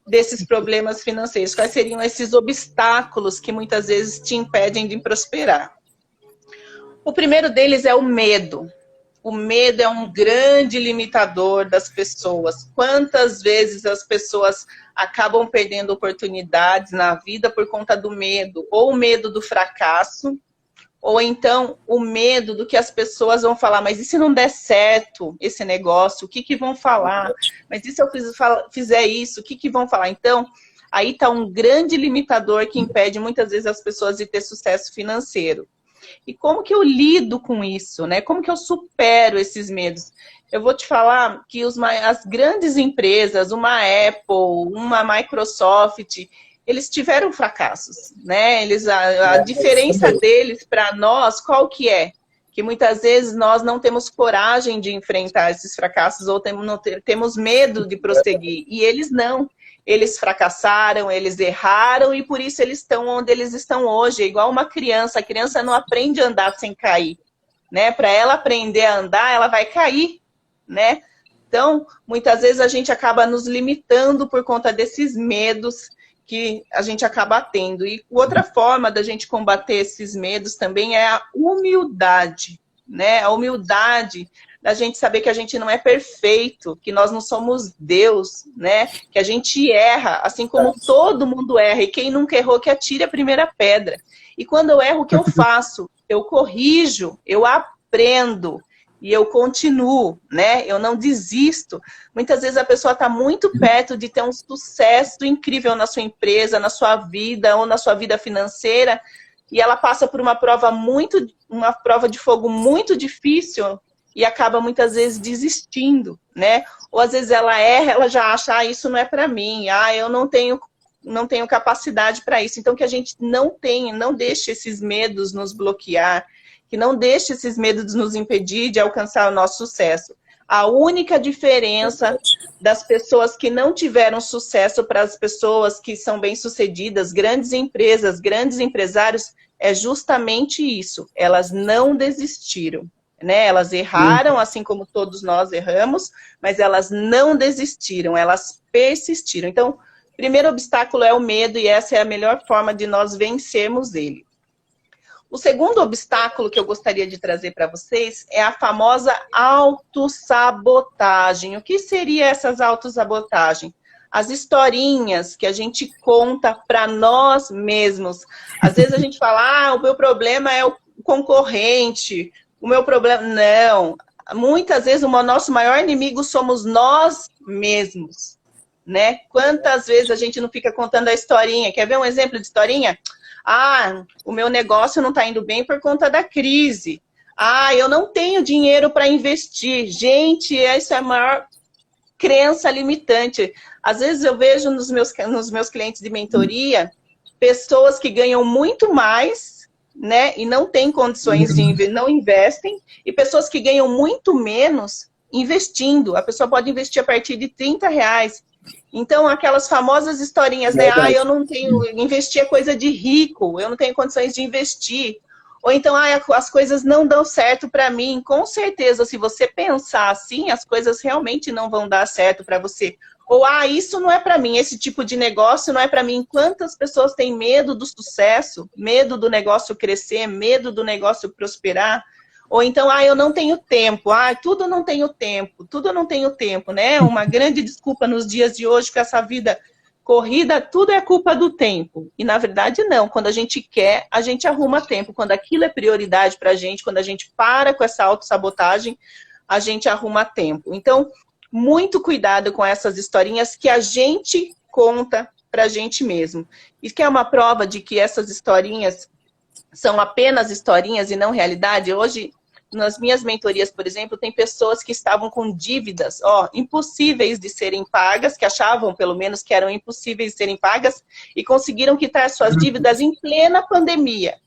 desses problemas financeiros? Quais seriam esses obstáculos que muitas vezes te impedem de prosperar? O primeiro deles é o medo. O medo é um grande limitador das pessoas. Quantas vezes as pessoas acabam perdendo oportunidades na vida por conta do medo? Ou o medo do fracasso, ou então o medo do que as pessoas vão falar. Mas e se não der certo esse negócio? O que que vão falar? Mas e se eu fizer isso? O que que vão falar? Então, aí está um grande limitador que impede muitas vezes as pessoas de ter sucesso financeiro. E como que eu lido com isso, né? Como que eu supero esses medos? Eu vou te falar que as grandes empresas, uma Apple, uma Microsoft, eles tiveram fracassos, né? A diferença deles para nós, qual que é? que muitas vezes nós não temos coragem de enfrentar esses fracassos ou temos medo de prosseguir. E eles não. Eles fracassaram, eles erraram e por isso eles estão onde eles estão hoje. É igual uma criança. A criança não aprende a andar sem cair, né? Para ela aprender a andar, ela vai cair, né? Então, muitas vezes a gente acaba nos limitando por conta desses medos que a gente acaba tendo. E outra forma da gente combater esses medos também é a humildade, né? A humildade da gente saber que a gente não é perfeito, que nós não somos Deus, né? Que a gente erra, assim como todo mundo erra. E quem nunca errou, que atire a primeira pedra. E quando eu erro, o que eu faço? Eu corrijo, eu aprendo. E eu continuo, né? Eu não desisto. Muitas vezes a pessoa está muito perto de ter um sucesso incrível na sua empresa, na sua vida ou na sua vida financeira, e ela passa por uma prova de fogo muito difícil e acaba muitas vezes desistindo, né? Ou às vezes ela erra, ela já acha, ah, isso não é para mim, ah, eu não tenho capacidade para isso. Então que a gente não deixe esses medos nos bloquear, que não deixe esses medos nos impedir de alcançar o nosso sucesso. A única diferença das pessoas que não tiveram sucesso para as pessoas que são bem-sucedidas, grandes empresas, grandes empresários, é justamente isso. Elas não desistiram, né? Elas erraram, assim como todos nós erramos, mas elas não desistiram, elas persistiram. Então, o primeiro obstáculo é o medo e essa é a melhor forma de nós vencermos ele. O segundo obstáculo que eu gostaria de trazer para vocês é a famosa autossabotagem. O que seria essas autossabotagens? As historinhas que a gente conta para nós mesmos. Às vezes a gente fala, ah, o meu problema é o concorrente, o meu problema... Não. Muitas vezes o nosso maior inimigo somos nós mesmos, né? Quantas vezes a gente não fica contando a historinha? Quer ver um exemplo de historinha? Ah, o meu negócio não está indo bem por conta da crise. Ah, eu não tenho dinheiro para investir. Gente, essa é a maior crença limitante. Às vezes eu vejo nos meus clientes de mentoria, pessoas que ganham muito mais, né, e não têm condições de não investem, e pessoas que ganham muito menos investindo. A pessoa pode investir a partir de R$30. Então, aquelas famosas historinhas, né? Ah, eu não tenho... Investir é coisa de rico, eu não tenho condições de investir. Ou então, ah, as coisas não dão certo para mim. Com certeza, se você pensar assim, as coisas realmente não vão dar certo para você. Ou, ah, isso não é para mim, esse tipo de negócio não é para mim. Quantas pessoas têm medo do sucesso, medo do negócio crescer, medo do negócio prosperar? Ou então, ah, eu não tenho tempo, ah, tudo não tenho tempo, né? Uma grande desculpa nos dias de hoje com essa vida corrida, tudo é culpa do tempo. E na verdade não, quando a gente quer, a gente arruma tempo. Quando aquilo é prioridade pra gente, quando a gente para com essa autossabotagem, a gente arruma tempo. Então, muito cuidado com essas historinhas que a gente conta pra gente mesmo. E que é uma prova de que essas historinhas são apenas historinhas e não realidade. Hoje, nas minhas mentorias, por exemplo, tem pessoas que estavam com dívidas, impossíveis de serem pagas, que achavam, pelo menos, que eram impossíveis de serem pagas, e conseguiram quitar suas dívidas em plena pandemia.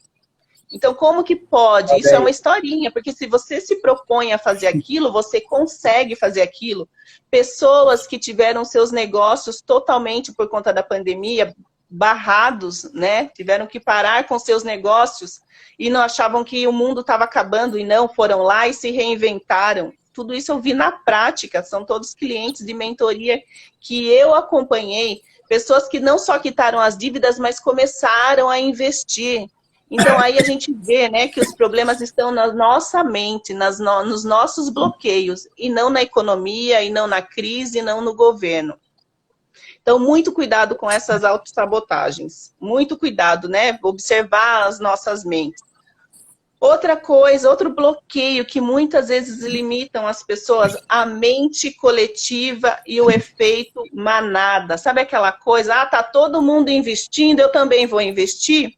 Então, como que pode? Isso é uma historinha, porque se você se propõe a fazer aquilo, você consegue fazer aquilo. Pessoas que tiveram seus negócios totalmente por conta da pandemia, barrados, né? Tiveram que parar com seus negócios e não achavam que o mundo estava acabando e não, foram lá e se reinventaram. Tudo isso eu vi na prática, são todos clientes de mentoria que eu acompanhei, pessoas que não só quitaram as dívidas, mas começaram a investir. Então aí a gente vê, né, que os problemas estão na nossa mente, nos nossos bloqueios, e não na economia, e não na crise, e não no governo. Então, muito cuidado com essas autossabotagens. Muito cuidado, né? Observar as nossas mentes. Outra coisa, outro bloqueio que muitas vezes limitam as pessoas, a mente coletiva e o efeito manada. Sabe aquela coisa, ah, tá todo mundo investindo, eu também vou investir?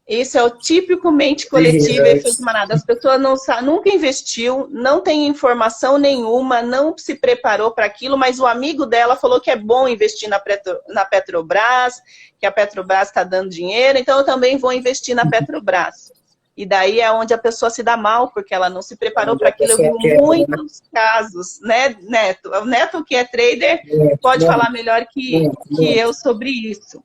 Esse é o típico mente coletiva e efeito manada. As pessoas não sabem, nunca investiu, não tem informação nenhuma, não se preparou para aquilo, mas o amigo dela falou que é bom investir na Petrobras, que a Petrobras está dando dinheiro, então eu também vou investir na Petrobras. E daí é onde a pessoa se dá mal, porque ela não se preparou Onde para a aquilo. Eu vi pessoa quebra, né? muitos casos, né, Neto? O Neto, que é trader, Muito, pode falar muito, melhor muito, que eu muito. sobre isso.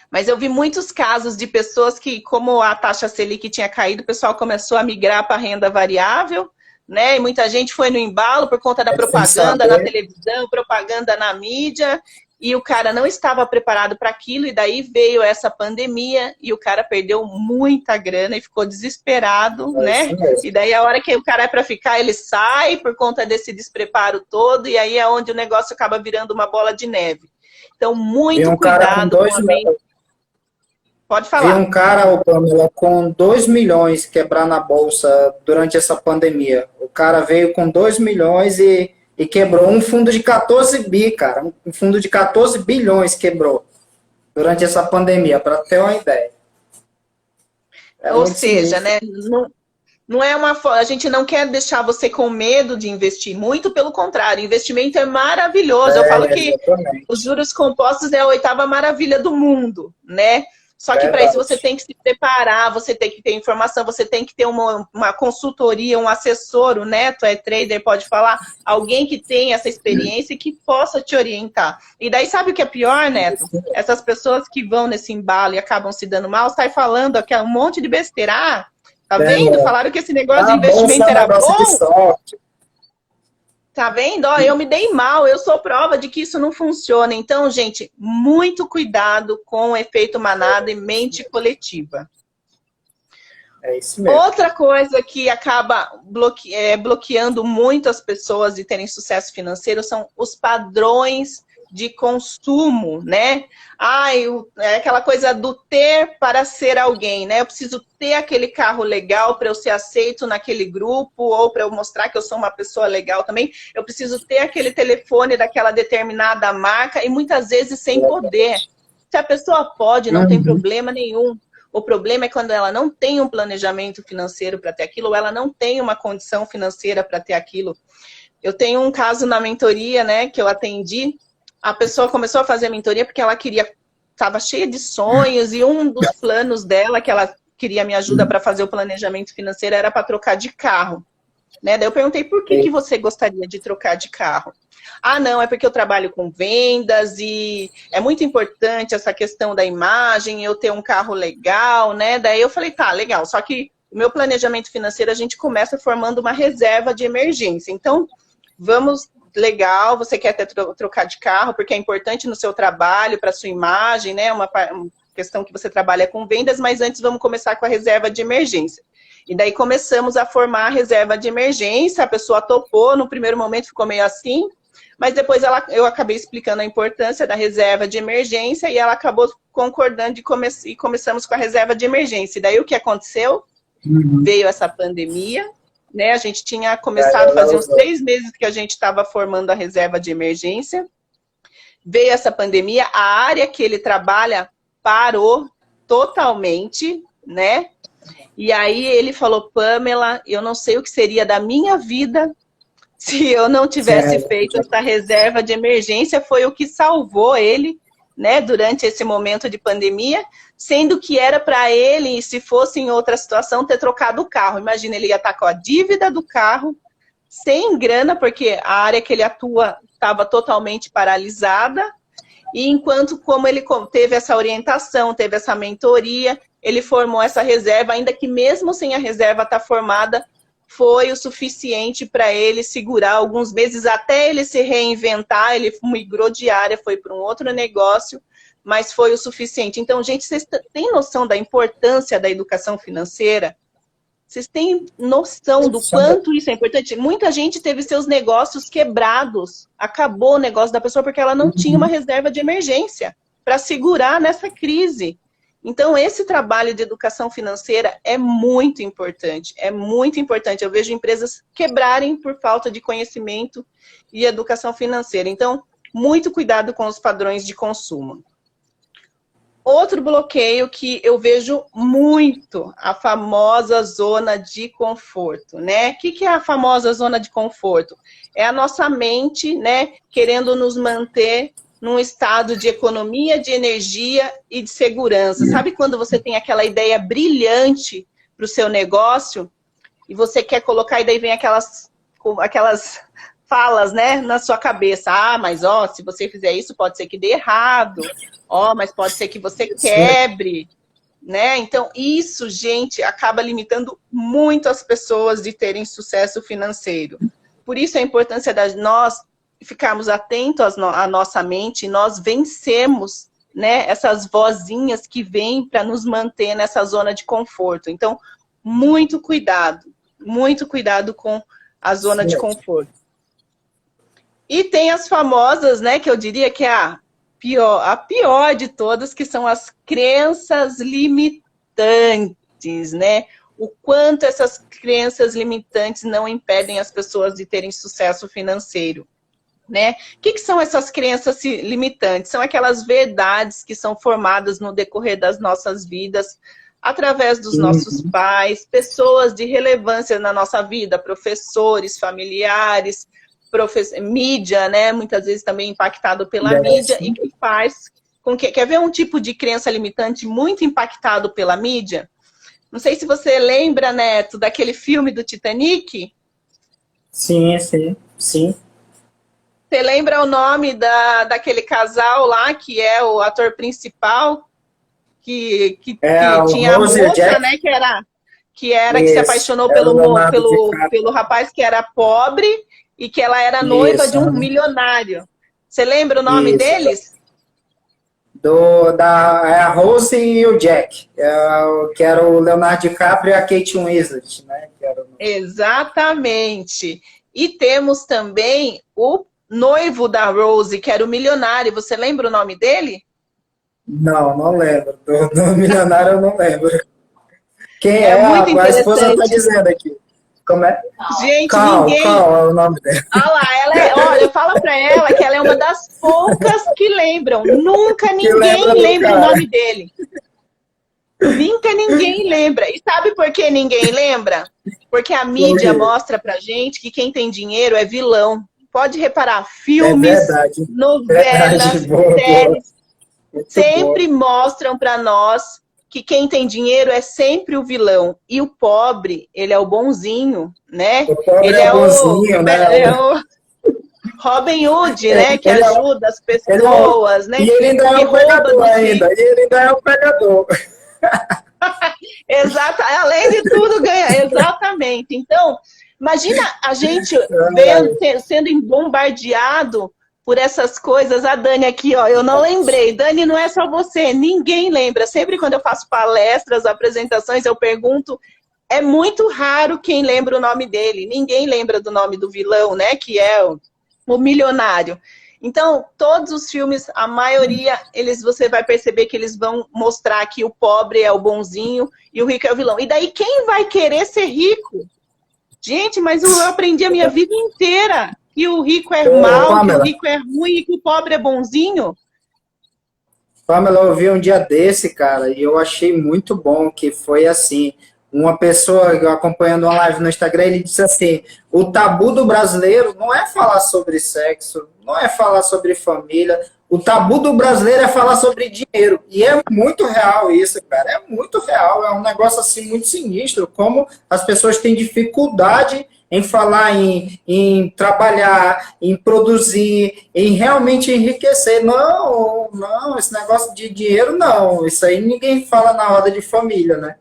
Mas eu vi muitos casos de pessoas que, como a taxa Selic tinha caído, o pessoal começou a migrar para a renda variável, né? E muita gente foi no embalo por conta da É sem propaganda na saber. televisão, propaganda na mídia, e o cara não estava preparado para aquilo, e daí veio essa pandemia, e o cara perdeu muita grana e ficou desesperado, É né? isso mesmo. E daí a hora que o cara é para ficar, ele sai por conta desse despreparo todo, e aí é onde o negócio acaba virando uma bola de neve. Então, Vi muito um cara com cuidado com a mente. Pode vi falar. um cara, ô, Pamela, com 2 milhões quebrar na bolsa durante essa pandemia. O cara veio com 2 milhões e quebrou um fundo de 14 bi, cara. Um fundo de 14 bilhões quebrou durante essa pandemia, para ter uma ideia. É Ou muito seja, sinistro. né? Não é uma. A gente não quer deixar você com medo de investir, muito pelo contrário, investimento é maravilhoso. Eu falo É, que os exatamente. juros compostos é a oitava maravilha do mundo, né? Só que para isso você Verdade. tem que se preparar, você tem que ter informação, você tem que ter uma consultoria, um assessor, o Neto é trader, pode falar, alguém que tenha essa experiência e que possa te orientar. E daí sabe o que é pior, Neto? Essas pessoas que vão nesse embalo e acabam se dando mal, saem falando aqui um monte de besteira. Ah, tá vendo? É, Falaram que esse negócio de a bolsa é investimento um era negócio de bom. sorte. Tá vendo? Ó, eu me dei mal, eu sou prova de que isso não funciona. Então, gente, muito cuidado com o efeito manada e mente coletiva. É isso mesmo. Outra coisa que acaba bloqueando muito as pessoas de terem sucesso financeiro são os padrões de consumo, né? É aquela coisa do ter para ser alguém, né? Eu preciso ter aquele carro legal para eu ser aceito naquele grupo ou para eu mostrar que eu sou uma pessoa legal também. Eu preciso ter aquele telefone daquela determinada marca e muitas vezes sem poder. Se a pessoa pode, não tem Uhum. problema nenhum. O problema é quando ela não tem um planejamento financeiro para ter aquilo, ou ela não tem uma condição financeira para ter aquilo. Eu tenho um caso na mentoria, né, que eu atendi. A pessoa começou a fazer a mentoria porque ela estava cheia de sonhos, e um dos planos dela, que ela queria me ajuda para fazer o planejamento financeiro, era para trocar de carro. Né? Daí eu perguntei, por que você gostaria de trocar de carro? Ah, não, é porque eu trabalho com vendas e é muito importante essa questão da imagem, eu ter um carro legal, né? Daí eu falei, tá, legal, só que o meu planejamento financeiro, a gente começa formando uma reserva de emergência. Então, vamos, legal, você quer até trocar de carro, porque é importante no seu trabalho, para sua imagem, né? Uma questão que você trabalha com vendas, mas antes vamos começar com a reserva de emergência. E daí começamos a formar a reserva de emergência, a pessoa topou, no primeiro momento ficou meio assim, mas depois eu acabei explicando a importância da reserva de emergência e ela acabou concordando e começamos com a reserva de emergência. E daí o que aconteceu? Veio essa pandemia, né? A gente tinha começado, fazia uns 3 meses que a gente estava formando a reserva de emergência. Veio essa pandemia, a área que ele trabalha parou totalmente, né? E aí ele falou, Pamela, eu não sei o que seria da minha vida se eu não tivesse feito essa reserva de emergência. Foi o que salvou ele, né, durante esse momento de pandemia, sendo que era para ele, se fosse em outra situação, ter trocado o carro. Imagina, ele ia estar com a dívida do carro, sem grana, porque a área que ele atua estava totalmente paralisada, e enquanto, como ele teve essa orientação, teve essa mentoria, ele formou essa reserva, ainda que mesmo sem a reserva estar formada, foi o suficiente para ele segurar alguns meses até ele se reinventar. Ele migrou de área, foi para um outro negócio, mas foi o suficiente. Então, gente, vocês têm noção da importância da educação financeira? Vocês têm noção do quanto isso é importante? Muita gente teve seus negócios quebrados, acabou o negócio da pessoa porque ela não tinha uma reserva de emergência para segurar nessa crise. Então, esse trabalho de educação financeira é muito importante, é muito importante. Eu vejo empresas quebrarem por falta de conhecimento e educação financeira. Então, muito cuidado com os padrões de consumo. Outro bloqueio que eu vejo muito, a famosa zona de conforto, né? O que é a famosa zona de conforto? É a nossa mente, né, querendo nos manter num estado de economia, de energia e de segurança. Sabe quando você tem aquela ideia brilhante, para o seu negócio, e você quer colocar, e daí vem aquelas falas, né, na sua cabeça. Ah, mas ó, se você fizer isso, pode ser que dê errado. Ó, mas pode ser que você quebre, né? Então, isso, gente, acaba limitando muito as pessoas de terem sucesso financeiro. Por isso a importância de nós ficarmos atentos à nossa mente, nós vencemos, né, essas vozinhas que vêm para nos manter nessa zona de conforto. Então, muito cuidado com a zona de conforto. E tem as famosas, né, que eu diria que é a pior de todas, que são as crenças limitantes, né? O quanto essas crenças limitantes não impedem as pessoas de terem sucesso financeiro, né? O que são essas crenças limitantes? São aquelas verdades que são formadas no decorrer das nossas vidas, através dos nossos pais, pessoas de relevância na nossa vida, professores, familiares, mídia, né? Muitas vezes também impactado pela mídia, e que faz com que... Quer ver um tipo de crença limitante muito impactado pela mídia? Não sei se você lembra, Neto, daquele filme do Titanic. Sim. Você lembra o nome daquele casal lá, que é o ator principal, que tinha a moça, né, que se apaixonou pelo rapaz que era pobre e que ela era noiva de um milionário. Você lembra o nome deles? A Rose e o Jack, que era o Leonardo DiCaprio e a Kate Winslet, né? Exatamente. E temos também o noivo da Rose, que era o milionário. Você lembra o nome dele? Não lembro. Do milionário eu não lembro. Quem muito a esposa está dizendo aqui. Como é? Gente, Cal é o nome dela. Ah lá, olha, fala pra ela que ela é uma das poucas que lembram. Nunca ninguém lembra o nome dele. Nunca ninguém lembra. E sabe por que ninguém lembra? Porque a mídia mostra pra gente que quem tem dinheiro é vilão. Pode reparar, filmes, novelas, séries, sempre mostram pra nós que quem tem dinheiro é sempre o vilão. E o pobre, ele é o bonzinho, né? O pobre ele é o bonzinho, né? É o Robin Hood, né? Que ajuda as pessoas, né? E ele ainda é o pegador ainda. E ele ainda é o pegador. Exato. Além de tudo, ganha. Exatamente. Então, imagina a gente sendo bombardeado por essas coisas. A Dani aqui, ó, eu não lembrei. Dani, não é só você, ninguém lembra. Sempre quando eu faço palestras, apresentações, eu pergunto, é muito raro quem lembra o nome dele. Ninguém lembra do nome do vilão, né, que é o milionário. Então, todos os filmes, a maioria, você vai perceber que eles vão mostrar que o pobre é o bonzinho e o rico é o vilão. E daí, quem vai querer ser rico? Gente, mas eu aprendi a minha vida inteira que o rico é mau, Pamela, que o rico é ruim e que o pobre é bonzinho. Pamela, eu vi um dia desse, cara, e eu achei muito bom, que foi assim, uma pessoa acompanhando uma live no Instagram, ele disse assim, o tabu do brasileiro não é falar sobre sexo, não é falar sobre família, o tabu do brasileiro é falar sobre dinheiro. E é muito real isso, cara, é muito real, é um negócio assim muito sinistro, como as pessoas têm dificuldade em falar, em trabalhar, em produzir, em realmente enriquecer. Não, esse negócio de dinheiro não, isso aí ninguém fala na roda de família, né?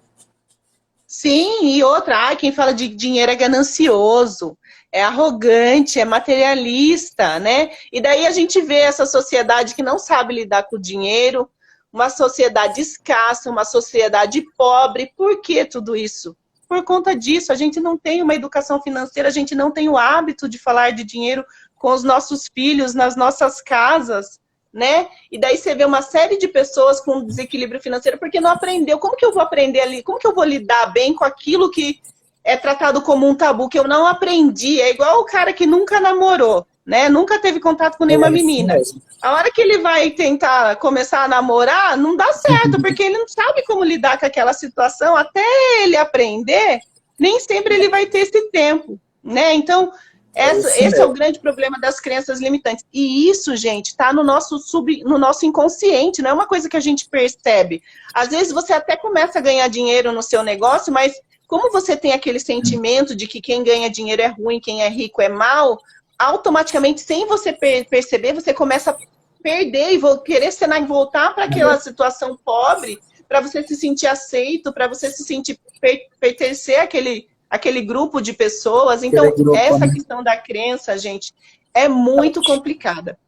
Sim, e outra, quem fala de dinheiro é ganancioso, é arrogante, é materialista, né? E daí a gente vê essa sociedade que não sabe lidar com o dinheiro, uma sociedade escassa, uma sociedade pobre. Por que tudo isso? Por conta disso, a gente não tem uma educação financeira, a gente não tem o hábito de falar de dinheiro com os nossos filhos, nas nossas casas, né? E daí você vê uma série de pessoas com desequilíbrio financeiro porque não aprendeu. Como que eu vou aprender ali? Como que eu vou lidar bem com aquilo que é tratado como um tabu, que eu não aprendi? É igual o cara que nunca namorou, né? Nunca teve contato com nenhuma menina. A hora que ele vai tentar começar a namorar, não dá certo, porque ele não sabe como lidar com aquela situação. Até ele aprender, nem sempre ele vai ter esse tempo, né? Então, Esse é o grande problema das crenças limitantes. E isso, gente, está no nosso inconsciente, não é uma coisa que a gente percebe. Às vezes você até começa a ganhar dinheiro no seu negócio, mas como você tem aquele sentimento de que quem ganha dinheiro é ruim, quem é rico é mal, automaticamente, sem você perceber, você começa a perder e querer voltar para aquela situação pobre, para você se sentir aceito, para você se sentir pertencer àquele grupo de pessoas. Então, essa questão da crença, gente, é muito complicada.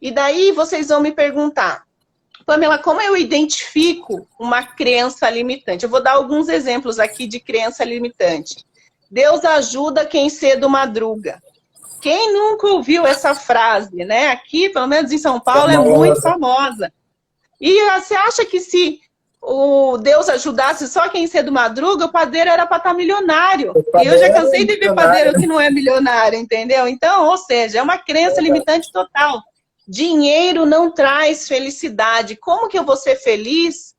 E daí vocês vão me perguntar, Pamela, como eu identifico uma crença limitante? Eu vou dar alguns exemplos aqui de crença limitante. Deus ajuda quem cedo madruga. Quem nunca ouviu essa frase, né? Aqui, pelo menos em São Paulo, é muito famosa. E você acha que se o Deus ajudasse só quem cedo madruga, o padeiro era para estar milionário. E eu já cansei de ver padeiro que não é milionário, entendeu? Então, ou seja, é uma crença limitante total. Dinheiro não traz felicidade. Como que eu vou ser feliz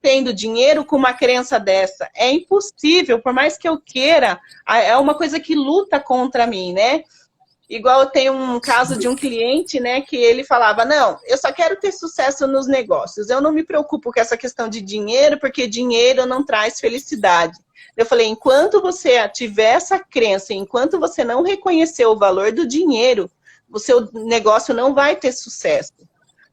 tendo dinheiro com uma crença dessa? É impossível, por mais que eu queira, é uma coisa que luta contra mim, né? Igual eu tenho um caso de um cliente, né, que ele falava, não, eu só quero ter sucesso nos negócios, eu não me preocupo com essa questão de dinheiro, porque dinheiro não traz felicidade. Eu falei, enquanto você tiver essa crença, enquanto você não reconhecer o valor do dinheiro, o seu negócio não vai ter sucesso.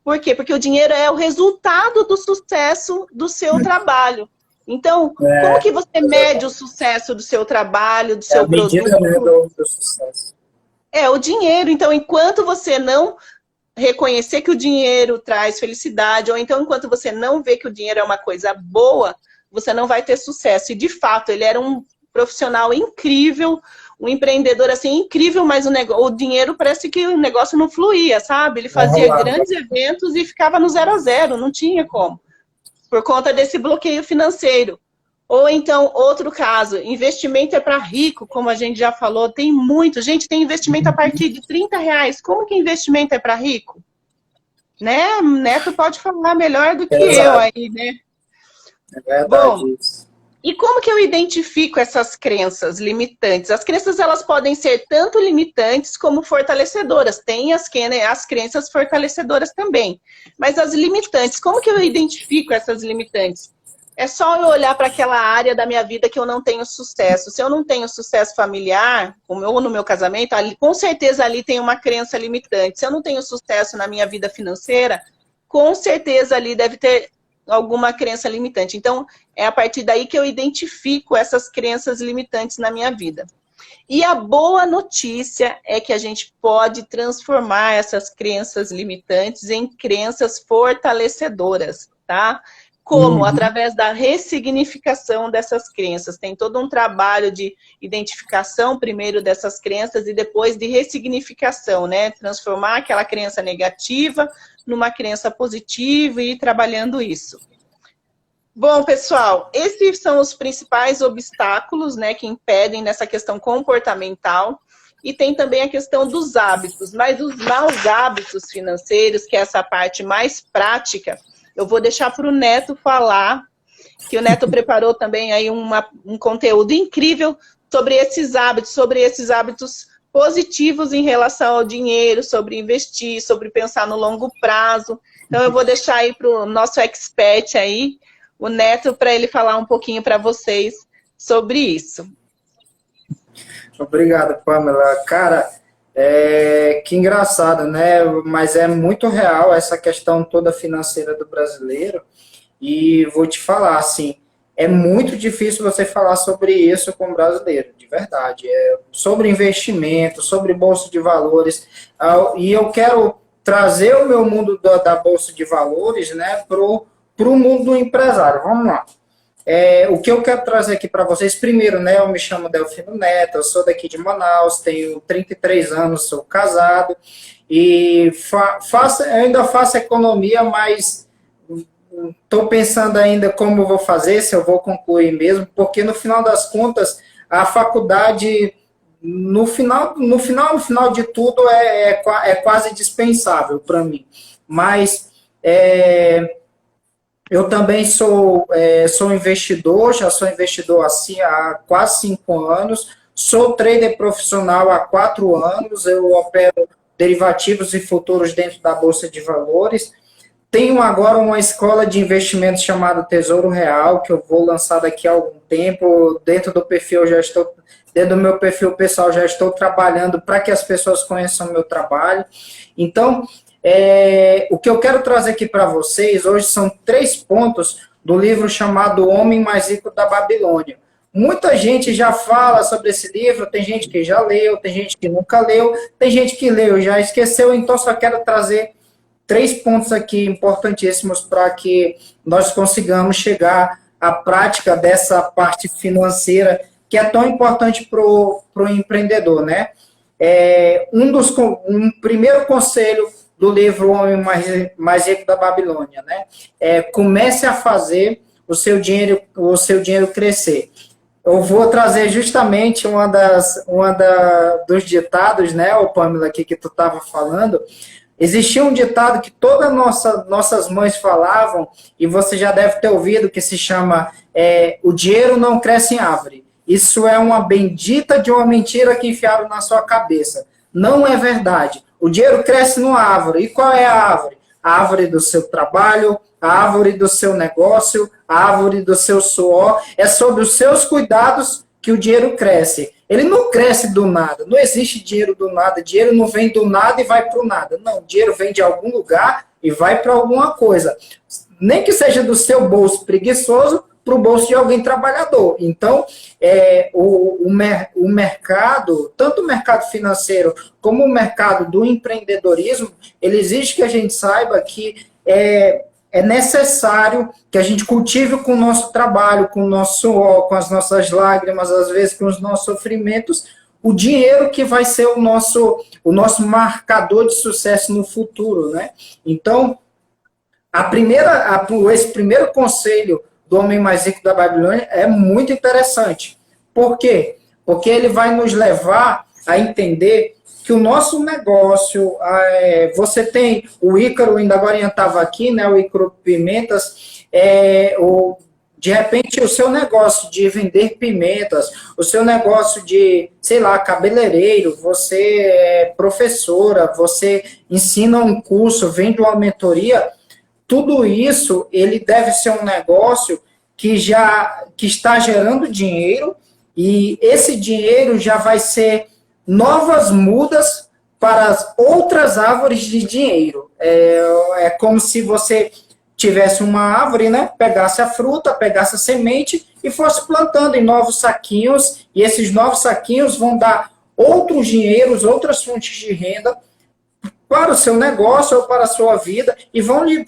Por quê? Porque o dinheiro é o resultado do sucesso do seu trabalho. Então, como que você mede o sucesso do seu trabalho, do seu produto? Do sucesso. É o dinheiro. Então, enquanto você não reconhecer que o dinheiro traz felicidade, ou então enquanto você não vê que o dinheiro é uma coisa boa, você não vai ter sucesso. E, de fato, ele era um profissional incrível, um empreendedor, assim, incrível, mas o dinheiro parece que o negócio não fluía, sabe? Ele fazia grandes eventos e ficava no 0 a 0, não tinha como, por conta desse bloqueio financeiro. Ou então, outro caso, investimento é para rico, como a gente já falou, tem muito. Gente, tem investimento a partir de R$30. Como que investimento é para rico? Né? Neto pode falar melhor do que eu aí, né? É verdade. Bom, e como que eu identifico essas crenças limitantes? As crenças, elas podem ser tanto limitantes como fortalecedoras. Tem as crenças fortalecedoras também. Mas as limitantes, como que eu identifico essas limitantes? É só eu olhar para aquela área da minha vida que eu não tenho sucesso. Se eu não tenho sucesso familiar, ou no meu casamento, com certeza ali tem uma crença limitante. Se eu não tenho sucesso na minha vida financeira, com certeza ali deve ter alguma crença limitante. Então, é a partir daí que eu identifico essas crenças limitantes na minha vida. E a boa notícia é que a gente pode transformar essas crenças limitantes em crenças fortalecedoras, tá? Como? Através da ressignificação dessas crenças. Tem todo um trabalho de identificação primeiro dessas crenças e depois de ressignificação, né? Transformar aquela crença negativa numa crença positiva e ir trabalhando isso. Bom, pessoal, esses são os principais obstáculos, né, que impedem nessa questão comportamental. E tem também a questão dos hábitos. Mas os maus hábitos financeiros, que é essa parte mais prática, eu vou deixar para o Neto falar, que o Neto preparou também aí um conteúdo incrível sobre esses hábitos positivos em relação ao dinheiro, sobre investir, sobre pensar no longo prazo. Então eu vou deixar aí para o nosso expert aí, o Neto, para ele falar um pouquinho para vocês sobre isso. Obrigado, Pamela. Cara, que engraçado, né? Mas é muito real essa questão toda financeira do brasileiro. E vou te falar, assim, é muito difícil você falar sobre isso com o brasileiro, de verdade. Sobre investimento, sobre bolsa de valores. E eu quero trazer o meu mundo da bolsa de valores, né, pro mundo do empresário. Vamos lá. O que eu quero trazer aqui para vocês, primeiro, né, eu me chamo Delfino Neto, eu sou daqui de Manaus, tenho 33 anos, sou casado, e eu ainda faço economia, mas estou pensando ainda como eu vou fazer, se eu vou concluir mesmo, porque no final das contas, a faculdade, no final de tudo, é quase dispensável para mim. Mas eu também sou investidor, já sou investidor assim há quase 5 anos, Sou trader profissional há 4 anos, eu opero derivativos e futuros dentro da Bolsa de Valores. Tenho agora uma escola de investimentos chamada Tesouro Real, que eu vou lançar daqui a algum tempo. Dentro do meu perfil pessoal, já estou trabalhando para que as pessoas conheçam o meu trabalho. Então, o que eu quero trazer aqui para vocês hoje são 3 pontos do livro chamado O Homem Mais Rico da Babilônia. Muita gente já fala sobre esse livro, tem gente que já leu, tem gente que nunca leu, tem gente que leu e já esqueceu, então só quero trazer 3 pontos aqui importantíssimos para que nós consigamos chegar à prática dessa parte financeira que é tão importante para o empreendedor, né? Um primeiro conselho do livro O Homem Mais Rico da Babilônia, né? Comece a fazer o seu dinheiro crescer. Eu vou trazer justamente dos ditados, né, o Pamela, aqui que tu estava falando. Existia um ditado que todas nossas mães falavam, e você já deve ter ouvido, que se chama o dinheiro não cresce em árvore. Isso é uma bendita de uma mentira que enfiaram na sua cabeça. Não é verdade. O dinheiro cresce numa árvore. E qual é a árvore? A árvore do seu trabalho, a árvore do seu negócio, a árvore do seu suor. É sobre os seus cuidados que o dinheiro cresce. Ele não cresce do nada. Não existe dinheiro do nada. Dinheiro não vem do nada e vai para o nada. Não, dinheiro vem de algum lugar e vai para alguma coisa. Nem que seja do seu bolso preguiçoso para o bolso de alguém trabalhador. Então, o mercado, tanto o mercado financeiro como o mercado do empreendedorismo, ele exige que a gente saiba que é necessário que a gente cultive com o nosso trabalho, com o nosso suor, com as nossas lágrimas, às vezes com os nossos sofrimentos, o dinheiro que vai ser o nosso marcador de sucesso no futuro, né? Então, esse primeiro conselho do Homem Mais Rico da Babilônia é muito interessante. Por quê? Porque ele vai nos levar a entender que o nosso negócio, você tem o Ícaro, ainda agora estava aqui, né, o Ícaro Pimentas, de repente o seu negócio de vender pimentas, o seu negócio de, sei lá, cabeleireiro, você é professora, você ensina um curso, vende uma mentoria, tudo isso, ele deve ser um negócio que está gerando dinheiro, e esse dinheiro já vai ser novas mudas para as outras árvores de dinheiro. É como se você tivesse uma árvore, né? Pegasse a fruta, pegasse a semente e fosse plantando em novos saquinhos, e esses novos saquinhos vão dar outros dinheiros, outras fontes de renda para o seu negócio ou para a sua vida, e vão lhe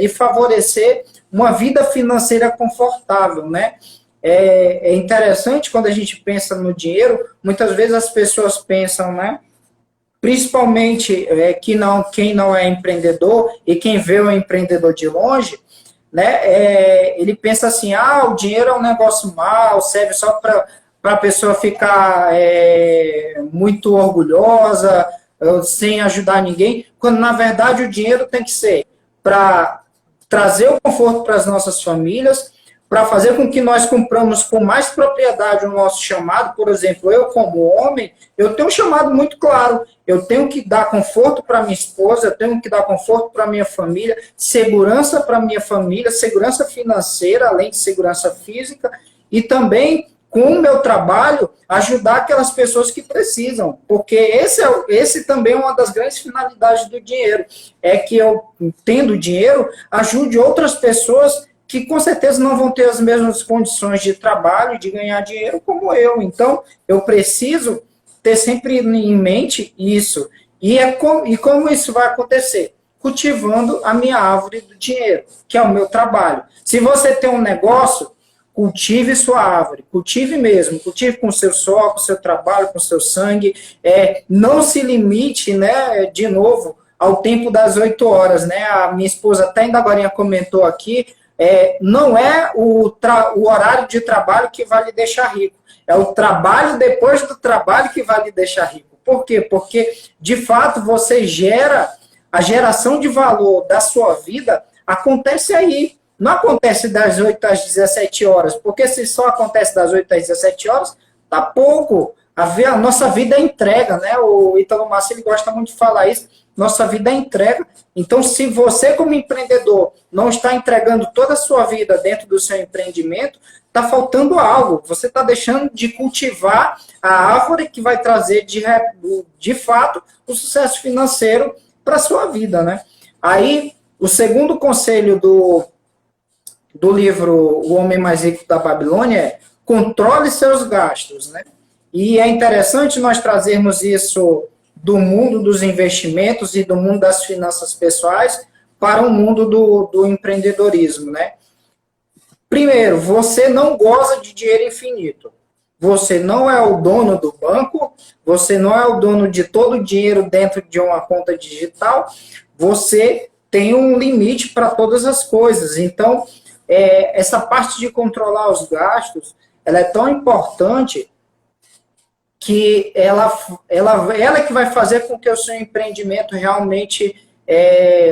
favorecer uma vida financeira confortável, né? É interessante quando a gente pensa no dinheiro, muitas vezes as pessoas pensam, né? Principalmente quem não é empreendedor e quem vê o empreendedor de longe, né? Ele pensa assim, o dinheiro é um negócio mau, serve só para a pessoa ficar muito orgulhosa, sem ajudar ninguém, quando na verdade o dinheiro tem que ser para trazer o conforto para as nossas famílias, para fazer com que nós cumpramos com mais propriedade o nosso chamado. Por exemplo, eu como homem, eu tenho um chamado muito claro, eu tenho que dar conforto para minha esposa, eu tenho que dar conforto para minha família, segurança para minha família, segurança financeira, além de segurança física, e também com o meu trabalho, ajudar aquelas pessoas que precisam, porque esse também é uma das grandes finalidades do dinheiro, é que eu, tendo dinheiro, ajude outras pessoas que com certeza não vão ter as mesmas condições de trabalho, de ganhar dinheiro como eu. Então, eu preciso ter sempre em mente isso. E como isso vai acontecer? Cultivando a minha árvore do dinheiro, que é o meu trabalho. Se você tem um negócio, cultive sua árvore, cultive mesmo, cultive com o seu suor, com o seu trabalho, com o seu sangue, não se limite, né, de novo, ao tempo das 8 horas, né, a minha esposa até ainda agora comentou aqui, não é o horário de trabalho que vai lhe deixar rico, é o trabalho depois do trabalho que vai lhe deixar rico. Por quê? Porque, de fato, a geração de valor da sua vida acontece aí. Não acontece das 8 às 17 horas, porque se só acontece das 8 às 17 horas, tá pouco. A nossa vida é entrega, né? O Ítalo Massa, ele gosta muito de falar isso. Nossa vida é entrega. Então, se você, como empreendedor, não está entregando toda a sua vida dentro do seu empreendimento, está faltando algo. Você está deixando de cultivar a árvore que vai trazer, de fato, o sucesso financeiro para a sua vida, né? Aí, o segundo conselho do livro O Homem Mais Rico da Babilônia é: controle seus gastos, né? E é interessante nós trazermos isso do mundo dos investimentos e do mundo das finanças pessoais para o mundo do empreendedorismo, né? Primeiro, você não goza de dinheiro infinito. Você não é o dono do banco, você não é o dono de todo o dinheiro dentro de uma conta digital, você tem um limite para todas as coisas. Então, essa parte de controlar os gastos, ela é tão importante que ela que vai fazer com que o seu empreendimento realmente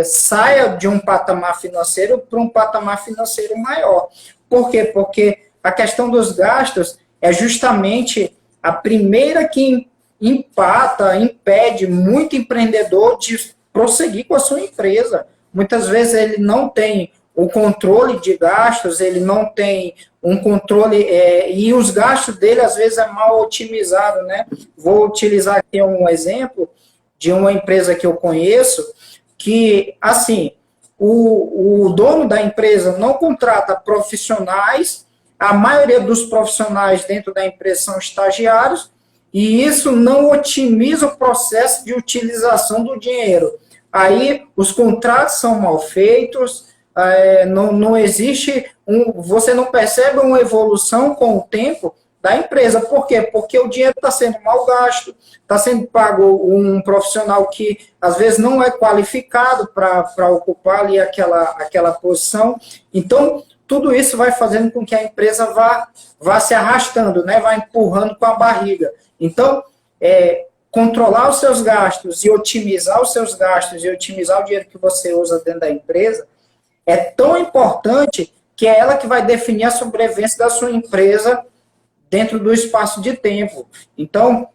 saia de um patamar financeiro para um patamar financeiro maior. Por quê? Porque a questão dos gastos é justamente a primeira que impede muito empreendedor de prosseguir com a sua empresa. Muitas vezes ele não tem o controle de gastos, ele não tem um controle, e os gastos dele às vezes é mal otimizado, né? Vou utilizar aqui um exemplo de uma empresa que eu conheço, que, assim, o dono da empresa não contrata profissionais, a maioria dos profissionais dentro da empresa são estagiários, e isso não otimiza o processo de utilização do dinheiro. Aí os contratos são mal feitos, não existe, você não percebe uma evolução com o tempo da empresa. Por quê? Porque o dinheiro está sendo mal gasto, está sendo pago um profissional que às vezes não é qualificado para ocupar ali aquela posição. Então, tudo isso vai fazendo com que a empresa vá se arrastando, né? Vai empurrando com a barriga. Então, controlar os seus gastos e otimizar os seus gastos e otimizar o dinheiro que você usa dentro da empresa é tão importante que é ela que vai definir a sobrevivência da sua empresa dentro do espaço de tempo. Então,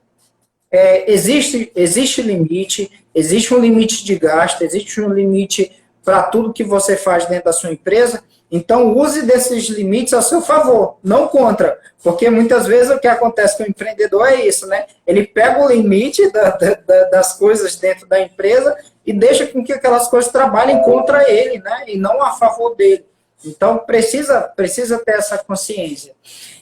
existe limite, existe um limite de gasto, existe um limite para tudo que você faz dentro da sua empresa. Então, use desses limites a seu favor, não contra. Porque muitas vezes o que acontece com o empreendedor é isso, né? Ele pega o limite das coisas dentro da empresa e deixa com que aquelas coisas trabalhem contra ele, né? E não a favor dele. Então, precisa ter essa consciência.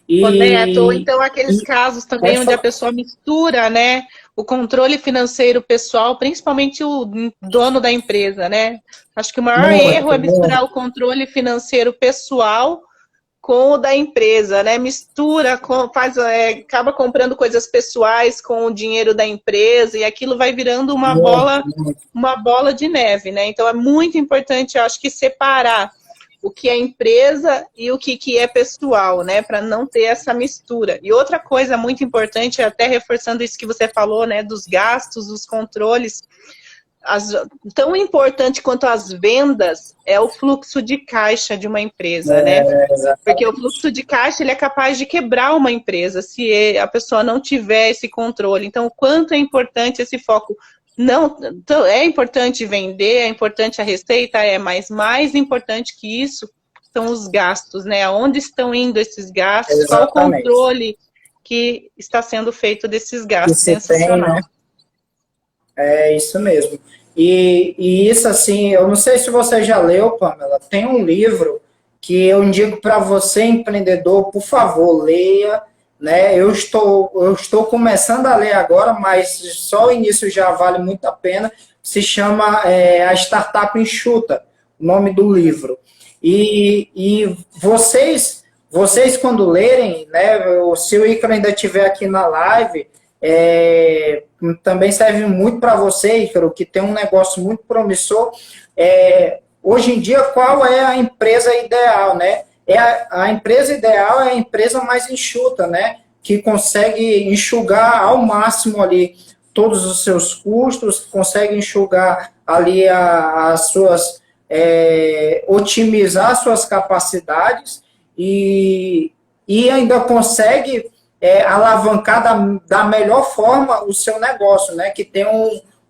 Neto, então aqueles casos também onde a pessoa mistura, né, o controle financeiro pessoal, principalmente o dono da empresa, né? Acho que o maior erro é misturar o controle financeiro pessoal com o da empresa, né? Mistura, acaba comprando coisas pessoais com o dinheiro da empresa e aquilo vai virando uma bola de neve, né? Então é muito importante, eu acho que separar o que é empresa e o que é pessoal, né? Para não ter essa mistura. E outra coisa muito importante, até reforçando isso que você falou, né? Dos gastos, dos controles. Tão importante quanto as vendas é o fluxo de caixa de uma empresa, né? Porque o fluxo de caixa ele é capaz de quebrar uma empresa se a pessoa não tiver esse controle. Então, o quanto é importante esse foco. Não, é importante vender, é importante a receita, mas mais importante que isso são os gastos, né? Aonde estão indo esses gastos, Exatamente. Qual o controle que está sendo feito desses gastos. Sensacional. Tem, né? É isso mesmo. E isso, assim, eu não sei se você já leu, Pamela, tem um livro que eu indico para você, empreendedor, por favor, leia, né? Eu estou começando a ler agora, mas só o início já vale muito a pena. Se chama A Startup Enxuta, o nome do livro. E vocês quando lerem, né? Se o Ícaro ainda estiver aqui na live, também serve muito para você, Ícaro, que tem um negócio muito promissor. Hoje em dia, qual é a empresa ideal, né? A empresa ideal é a empresa mais enxuta, né? Que consegue enxugar ao máximo ali todos os seus custos, consegue enxugar ali as suas, otimizar suas capacidades e ainda consegue alavancar da melhor forma o seu negócio, né? Que tenha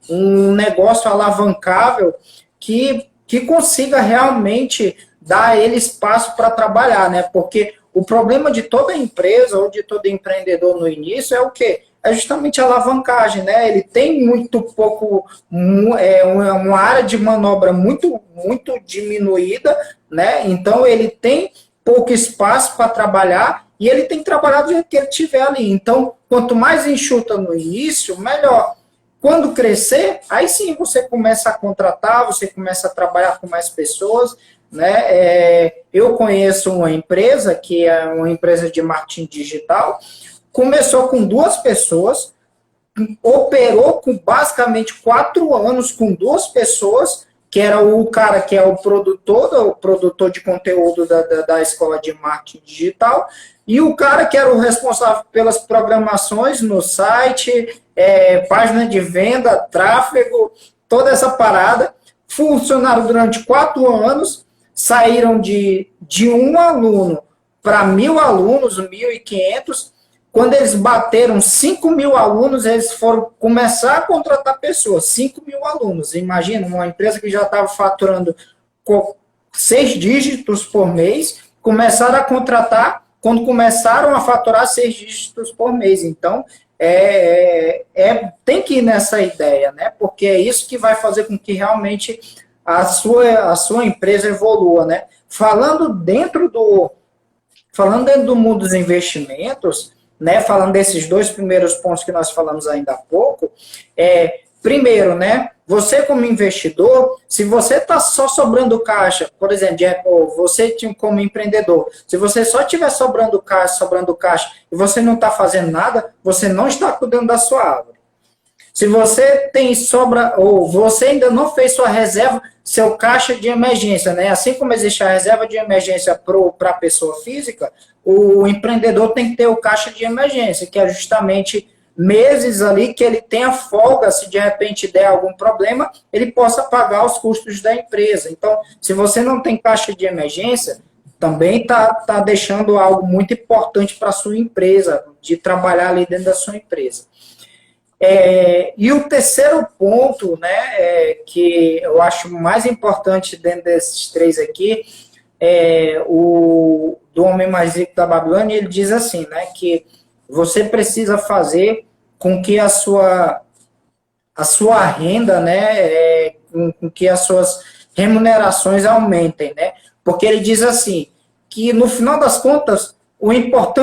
um negócio alavancável que consiga realmente dar a ele espaço para trabalhar, né? Porque o problema de toda empresa ou de todo empreendedor no início é o quê? É justamente a alavancagem, né? Ele tem muito pouco, uma área de manobra muito, muito diminuída, né? Então ele tem pouco espaço para trabalhar e ele tem que trabalhar do jeito que ele tiver ali. Então, quanto mais enxuta no início, melhor. Quando crescer, aí sim você começa a contratar, você começa a trabalhar com mais pessoas, né? Eu conheço uma empresa que é uma empresa de marketing digital, começou com 2 pessoas, operou com basicamente 4 anos com 2 pessoas, que era o cara que é o produtor de conteúdo da escola de marketing digital, e o cara que era o responsável pelas programações no site, página de venda, tráfego, toda essa parada. Funcionaram durante 4 anos, saíram de um aluno para 1.000 alunos, 1.500. Quando eles bateram 5.000 alunos, eles foram começar a contratar pessoas, 5.000 alunos. Imagina, uma empresa que já estava faturando 6 dígitos por mês, começaram a contratar quando começaram a faturar 6 dígitos por mês. Então, tem que ir nessa ideia, né? Porque é isso que vai fazer com que realmente a sua empresa evolua, né? Falando dentro do mundo dos investimentos, né, falando desses 2 primeiros pontos que nós falamos ainda há pouco, primeiro, né, você como investidor, se você está só sobrando caixa, por exemplo, você como empreendedor, se você só estiver sobrando caixa, e você não está fazendo nada, você não está cuidando da sua árvore. Se você tem sobra, ou você ainda não fez sua reserva, seu caixa de emergência, né? Assim como existe a reserva de emergência para a pessoa física, o empreendedor tem que ter o caixa de emergência, que é justamente meses ali que ele tenha folga, se de repente der algum problema, ele possa pagar os custos da empresa. Então, se você não tem caixa de emergência, também tá deixando algo muito importante para a sua empresa, de trabalhar ali dentro da sua empresa. E o terceiro ponto, né, que eu acho mais importante dentro desses 3 aqui, do Homem Mais Rico da Babilônia, ele diz assim, né, que você precisa fazer com que a sua renda, né, com que as suas remunerações aumentem, né, porque ele diz assim, que no final das contas, o importante